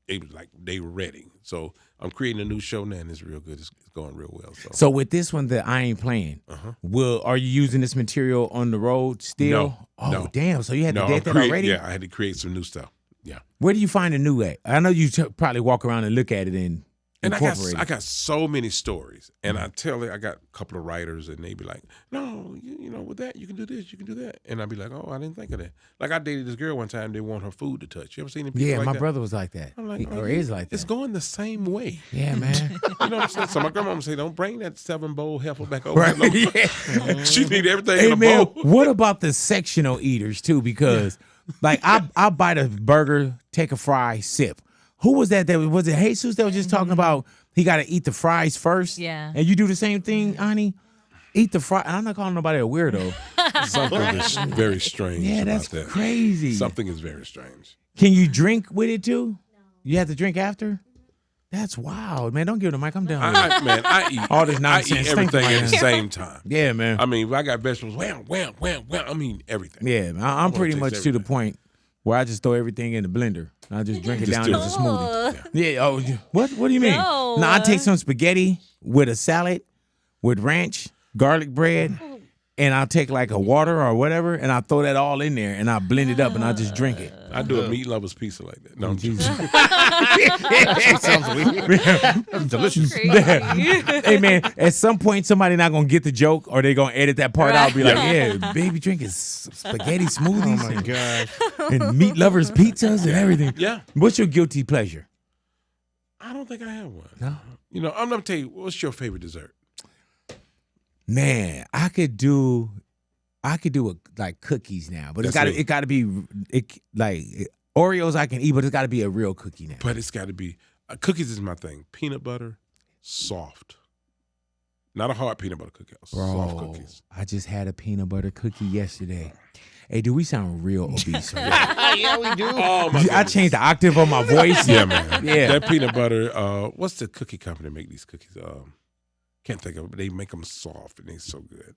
Speaker 2: They was like, they were ready. So I'm creating a new show now, and it's real good. It's going real well. So
Speaker 1: with this one that I Ain't Playing, are you using this material on the road still?
Speaker 2: No.
Speaker 1: Oh,
Speaker 2: No.
Speaker 1: damn. So you had to date that already?
Speaker 2: Yeah, I had to create some new stuff. Yeah.
Speaker 1: Where do you find the new at? I know you probably walk around and look at it and incorporate it.
Speaker 2: I got so many stories, and I tell it. I got a couple of writers, and they be like, "No, you know, with that you can do this, you can do that," and I'd be like, "Oh, I didn't think of that." Like I dated this girl one time. They want her food to touch. You ever seen any people like
Speaker 1: my
Speaker 2: that?
Speaker 1: brother was like that.
Speaker 2: I'm like,
Speaker 1: or is like that.
Speaker 2: It's going the same way.
Speaker 1: Yeah, man.
Speaker 2: You know what I'm saying? So my grandma say, "Don't bring that 7-bowl heifer back over."
Speaker 1: Right.
Speaker 2: Yeah. She need everything
Speaker 1: Hey,
Speaker 2: in a
Speaker 1: man,
Speaker 2: bowl.
Speaker 1: what about the sectional eaters too? Because like I bite a burger, take a fry, sip. Who was that? Was it Jesus that was just talking about he got to eat the fries first?
Speaker 3: Yeah.
Speaker 1: And you do the same thing, Ani? Eat the fry. I'm not calling nobody a weirdo.
Speaker 2: Something is very strange.
Speaker 1: Yeah, that's
Speaker 2: about that.
Speaker 1: crazy.
Speaker 2: Something is very strange.
Speaker 1: Can you drink with it too? No. You have to drink after? That's wild, man. Don't give it a mic. I'm down with it.
Speaker 2: I eat
Speaker 1: all this nonsense.
Speaker 2: I eat everything at the same time.
Speaker 1: Yeah, man.
Speaker 2: I mean, if I got vegetables, wham. I mean, everything.
Speaker 1: Yeah, I'm pretty much to the point where I just throw everything in the blender. I just drink it down as a smoothie. Yeah. Oh, what do you mean?
Speaker 3: No.
Speaker 1: I take some spaghetti with a salad, with ranch, garlic bread, and I'll take like a water or whatever, and I throw that all in there, and I blend it up, and I just drink it.
Speaker 2: I do a meat lover's pizza like that. No,
Speaker 1: Jesus.
Speaker 3: That
Speaker 1: sounds weird. Delicious. Hey man, at some point somebody not gonna get the joke, or they gonna edit that part out. Be like, yeah, baby drinking spaghetti smoothies.
Speaker 4: Oh my gosh.
Speaker 1: And meat lovers pizzas and everything.
Speaker 2: Yeah.
Speaker 1: What's your guilty pleasure?
Speaker 2: I don't think I have one.
Speaker 1: No.
Speaker 2: You know, I'm gonna tell you, what's your favorite dessert?
Speaker 1: Man, I could do like cookies now, but it gotta be like Oreos I can eat, but it's gotta be a real cookie now.
Speaker 2: But it's gotta be cookies is my thing. Peanut butter, soft. Not a hard peanut butter cookie. Soft cookies.
Speaker 1: I just had a peanut butter cookie yesterday. Hey, do we sound real obese right now?
Speaker 4: Yeah, we do.
Speaker 2: Oh my
Speaker 1: I
Speaker 2: goodness.
Speaker 1: changed the octave on my voice.
Speaker 2: Yeah, man.
Speaker 1: Yeah.
Speaker 2: That peanut butter, what's the cookie company that make these cookies? Can't think of it, but they make them soft and they're so good.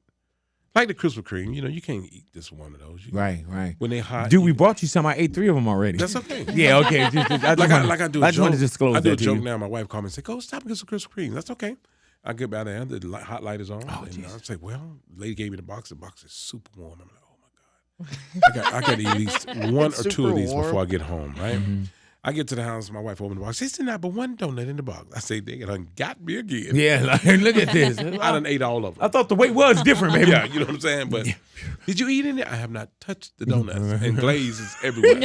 Speaker 2: Like the Krispy Kreme, you know, you can't eat just one of those.
Speaker 1: Right.
Speaker 2: When they're hot.
Speaker 1: Dude, we brought you some. I ate 3 of them already.
Speaker 2: That's okay.
Speaker 1: Yeah, okay. I just want to disclose
Speaker 2: I do a
Speaker 1: that to
Speaker 2: joke
Speaker 1: you.
Speaker 2: now. My wife called me and said, "Go stop and get some Krispy Kreme." That's okay. I get by there, the hot light is on.
Speaker 1: Oh,
Speaker 2: and I
Speaker 1: Jesus.
Speaker 2: say, "Well," the lady gave me the box. The box is super warm. I'm like, "Oh my god!" I got to eat at least one or two of these
Speaker 4: warm.
Speaker 2: before I get home. Right?
Speaker 1: Mm-hmm.
Speaker 2: I get to the house. My wife opened the box. She said, "Not but one donut in the box." I say, "They done got me again."
Speaker 1: Yeah, like, look at this.
Speaker 2: I done ate all of them.
Speaker 1: I thought the weight was different, baby.
Speaker 2: Yeah, you know what I'm saying? But did you eat any? I have not touched the donuts. And glaze is everywhere.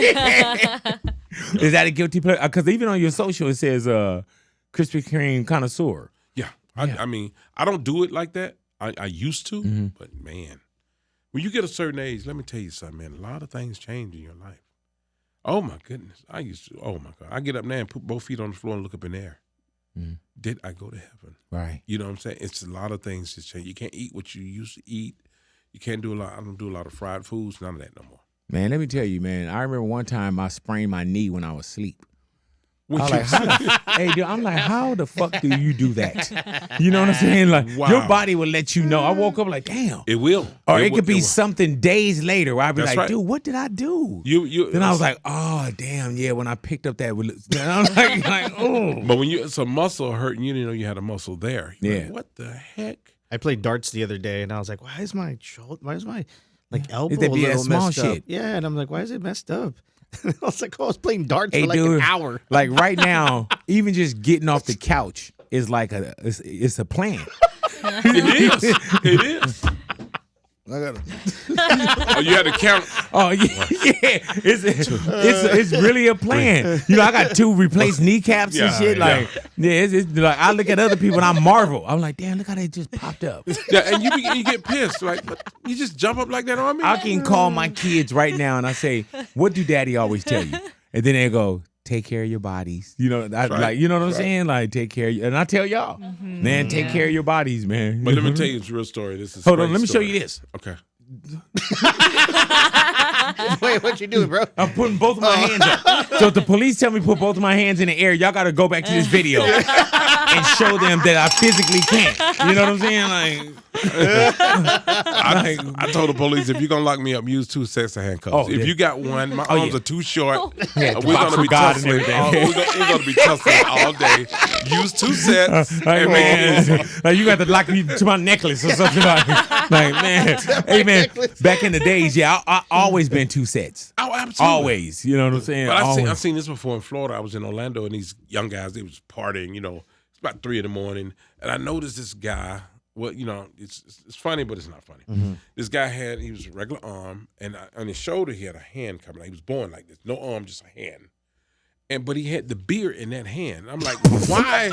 Speaker 1: Is that a guilty pleasure? Because even on your social, it says Krispy Kreme connoisseur.
Speaker 2: Yeah. I mean, I don't do it like that. I used to, but man, when you get a certain age, let me tell you something, man, a lot of things change in your life. Oh my goodness! I used to. Oh my God! I get up now and put both feet on the floor and look up in the air. Did I go to heaven?
Speaker 1: Right.
Speaker 2: You know what I'm saying? It's a lot of things to change. You can't eat what you used to eat. You can't do a lot. I don't do a lot of fried foods. None of that no more.
Speaker 1: Man, let me tell you, man. I remember one time I sprained my knee when I was asleep. I'm like, how the fuck do you do that? You know what I'm saying? Like, your body will let you know. I woke up like, damn.
Speaker 2: It will.
Speaker 1: Or it could be something days later where I'd be like, dude, what did I do? Then I was like, oh, damn, yeah, when I picked up that. Then I was like, oh.
Speaker 2: But when it's a muscle hurt and you didn't know you had a muscle there. You're like, what the heck?
Speaker 4: I played darts the other day and I was like, why is my shoulder, like elbow
Speaker 1: It'd be
Speaker 4: a little
Speaker 1: small
Speaker 4: messed
Speaker 1: shit.
Speaker 4: up? Yeah, and I'm like, why is it messed up? I was like, I was playing darts for like an hour.
Speaker 1: Like right now, even just getting off the couch is like it's a plan.
Speaker 2: It is. It is.
Speaker 3: I got
Speaker 2: Oh, you had to count.
Speaker 1: Oh yeah, it's really a plan. You know, I got 2 replaced kneecaps and shit. Like, it's like I look at other people and I marvel. I'm like, damn, look how they just popped up.
Speaker 2: Yeah, and you get pissed. Like, what? You just jump up like that on me?
Speaker 1: I can call my kids right now and I say, what do Daddy always tell you? And then they go, take care of your bodies. You know, like, you know what I'm saying? Like, take care of you. And I tell y'all, man, take care of your bodies, man.
Speaker 2: But let me tell you this real story. This is
Speaker 1: Hold on, let me show you this.
Speaker 2: Okay.
Speaker 4: Wait, what you doing, bro?
Speaker 1: I'm putting both of my hands up. So if the police tell me to put both of my hands in the air, y'all got to go back to this video and show them that I physically can't. You know what I'm saying? Like,
Speaker 2: I told the police, if you're going to lock me up, use 2 sets of handcuffs. If you got one, my arms are too short. We're going to be tussling. We're going to be tussling all day. Use 2 sets.
Speaker 1: Like, man, like you got to lock me to my necklace or something. Like man, hey, man, back in the days, I always been 2 sets.
Speaker 2: Oh, absolutely.
Speaker 1: Always. You know what I'm saying?
Speaker 2: But I've seen this before in Florida. I was in Orlando, and these young guys, they was partying, you know. It's about 3 a.m, and I noticed this guy. Well, you know, it's funny, but it's not funny. This guy he was a regular arm, and on his shoulder he had a hand coming out. He was born like this, no arm, just a hand. But he had the beer in that hand. I'm like, why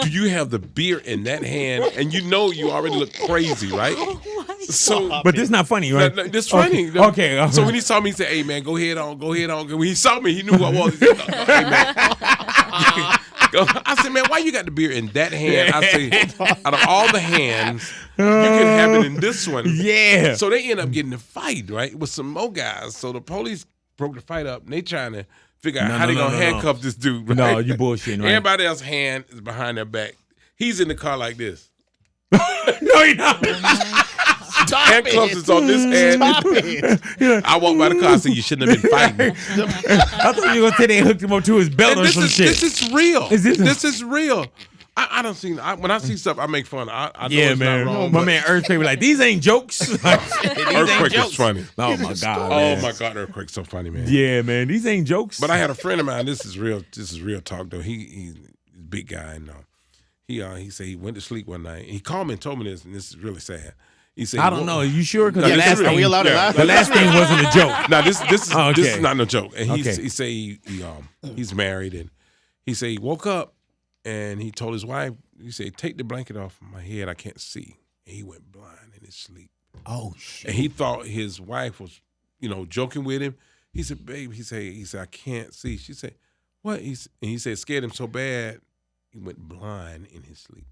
Speaker 2: do you have the beer in that hand? And you know you already look crazy, right?
Speaker 1: But this is not funny, right?
Speaker 2: This funny.
Speaker 1: Okay.
Speaker 2: So when he saw me, he said, "Hey man, go ahead on." When he saw me, he knew who I was. He said, "Hey man." I said, man, why you got the beer in that hand? I say, out of all the hands, you can have it in this one.
Speaker 1: Yeah.
Speaker 2: So they end up getting a fight, right, with some more guys. So the police broke the fight up, and they trying to figure out how they going to handcuff this dude. Right?
Speaker 1: No, you bullshitting, right?
Speaker 2: Everybody else's hand is behind their back. He's in the car like this.
Speaker 1: No, you're not.
Speaker 2: Handcuffs is on this hand. I walked by the car and said, you shouldn't have been fighting.
Speaker 1: I thought you were going to say they hooked him up to his belt or some shit.
Speaker 2: This is real. This is real. I don't see. When I see stuff, I make fun. I know it's
Speaker 1: man.
Speaker 2: not wrong.
Speaker 1: My man Earthquake was like, these ain't jokes.
Speaker 2: Earthquake is funny.
Speaker 1: Oh my God.
Speaker 2: Oh my God, Earthquake's so funny, man.
Speaker 1: Yeah, man. These ain't jokes.
Speaker 2: But I had a friend of mine. This is real talk though. He's a big guy, and he said he went to sleep one night. He called me and told me this, and this is really sad. He said,
Speaker 1: I don't know. Are you sure? Because
Speaker 4: are we allowed to laugh?
Speaker 1: The last thing wasn't a joke.
Speaker 2: No, this is not no joke. And he said he's married, and he said he woke up and he told his wife, he said, take the blanket off my head, I can't see. And he went blind in his sleep.
Speaker 1: Oh shit.
Speaker 2: And he thought his wife was, joking with him. He said, babe, he said, I can't see. She said, what? And he said, it scared him so bad, he went blind in his sleep.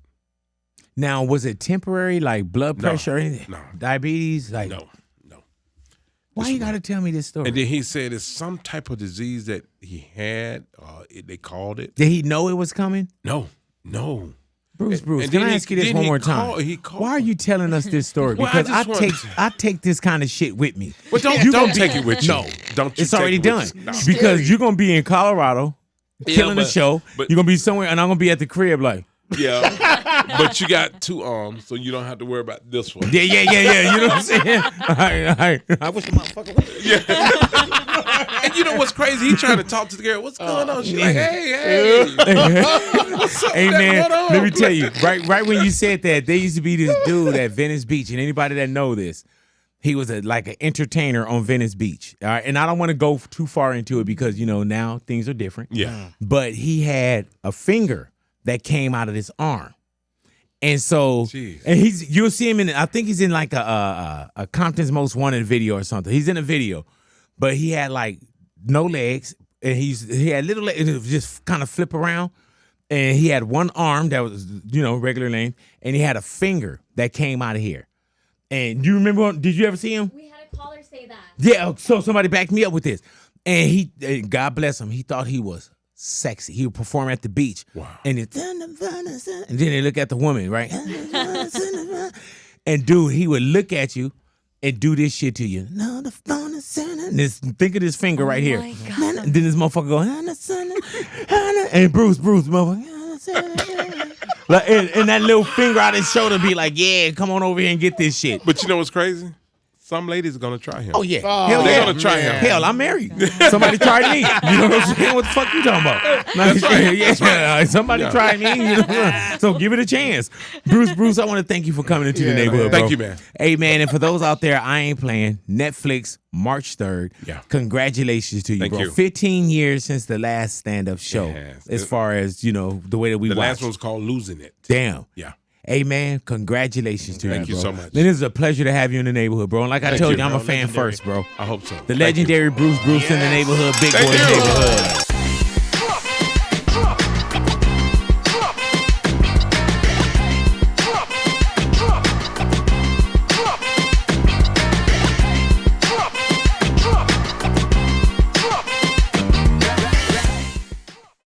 Speaker 1: Now, was it temporary, like blood pressure or anything?
Speaker 2: No.
Speaker 1: Diabetes? Like
Speaker 2: No.
Speaker 1: Why you got to tell me this story?
Speaker 2: And then he said it's some type of disease that he had. They called it.
Speaker 1: Did he know it was coming?
Speaker 2: No.
Speaker 1: Bruce,
Speaker 2: And
Speaker 1: can
Speaker 2: then
Speaker 1: I ask you this one more time? Why are you telling us this story?
Speaker 2: Well,
Speaker 1: Because
Speaker 2: I
Speaker 1: I take this kind of shit with me.
Speaker 2: But don't take it with you.
Speaker 1: No,
Speaker 2: don't. You
Speaker 1: it's
Speaker 2: take
Speaker 1: already
Speaker 2: it
Speaker 1: done.
Speaker 2: with you. No.
Speaker 1: Because you're gonna be in Colorado, killing the show.
Speaker 2: but-
Speaker 1: You're gonna be somewhere, and I'm gonna be at the crib, like.
Speaker 2: Yeah, but you got 2 arms, so you don't have to worry about this one.
Speaker 1: Yeah. You know what I'm saying? I wish the motherfucker would.
Speaker 2: Yeah. And you know what's crazy? He trying to talk to the girl. What's going on? She's like, hey. What's up?
Speaker 1: Hey man,
Speaker 2: Hold on.
Speaker 1: let me tell you. Right when you said that, there used to be this dude at Venice Beach, and anybody that know this, he was like an entertainer on Venice Beach. All right, and I don't want to go too far into it because now things are different.
Speaker 2: Yeah.
Speaker 1: But he had a finger that came out of his arm. And so,
Speaker 2: Jeez.
Speaker 1: and you'll see him I think he's in like a Compton's Most Wanted video or something. He's in a video, but he had like no legs, and he had little legs. It was just kind of flip around, and he had one arm that was regular length, and he had a finger that came out of here. And you remember? Did you ever see him?
Speaker 3: We had a caller say that.
Speaker 1: Yeah. So somebody backed me up with this, and God bless him, he thought he was sexy. He would perform at the beach.
Speaker 2: Wow.
Speaker 1: And then they look at the woman, right? And dude, he would look at you and do this shit to you. No, the phone is and think of this finger right here.
Speaker 3: My God.
Speaker 1: And then this motherfucker go, and Bruce, motherfucker. Like, and that little finger out his shoulder be like, yeah, come on over here and get this shit.
Speaker 2: But you know what's crazy? Some ladies are gonna try him.
Speaker 1: Oh yeah, hell
Speaker 2: they're
Speaker 1: yeah.
Speaker 2: gonna try him.
Speaker 1: Hell, I'm married. Somebody tried me. You know what I'm saying? What the fuck you talking about?
Speaker 2: That's right.
Speaker 1: Yeah,
Speaker 2: That's right.
Speaker 1: somebody tried me. You know? So give it a chance, Bruce. I want to thank you for coming into the neighborhood, bro.
Speaker 2: Thank you, man.
Speaker 1: Hey, man, and for those out there, I Ain't Playing Netflix March 3rd.
Speaker 2: Yeah.
Speaker 1: Congratulations to you,
Speaker 2: Thank
Speaker 1: bro.
Speaker 2: you.
Speaker 1: 15 years since the last stand-up show.
Speaker 2: Yes.
Speaker 1: As far as the way that we
Speaker 2: The
Speaker 1: watch.
Speaker 2: last one's called Losing It.
Speaker 1: Damn.
Speaker 2: Yeah.
Speaker 1: Hey, man, congratulations to you,
Speaker 2: Thank you
Speaker 1: bro.
Speaker 2: so much.
Speaker 1: It is a pleasure to have you in the neighborhood, bro. And like I
Speaker 2: Thank
Speaker 1: told
Speaker 2: you,
Speaker 1: you, I'm a
Speaker 2: bro.
Speaker 1: fan
Speaker 4: Legendary.
Speaker 1: first, bro.
Speaker 2: I hope so.
Speaker 1: The
Speaker 2: Thank you.
Speaker 1: legendary Bruce in the neighborhood, Big Boy
Speaker 2: Thank you.
Speaker 1: neighborhood.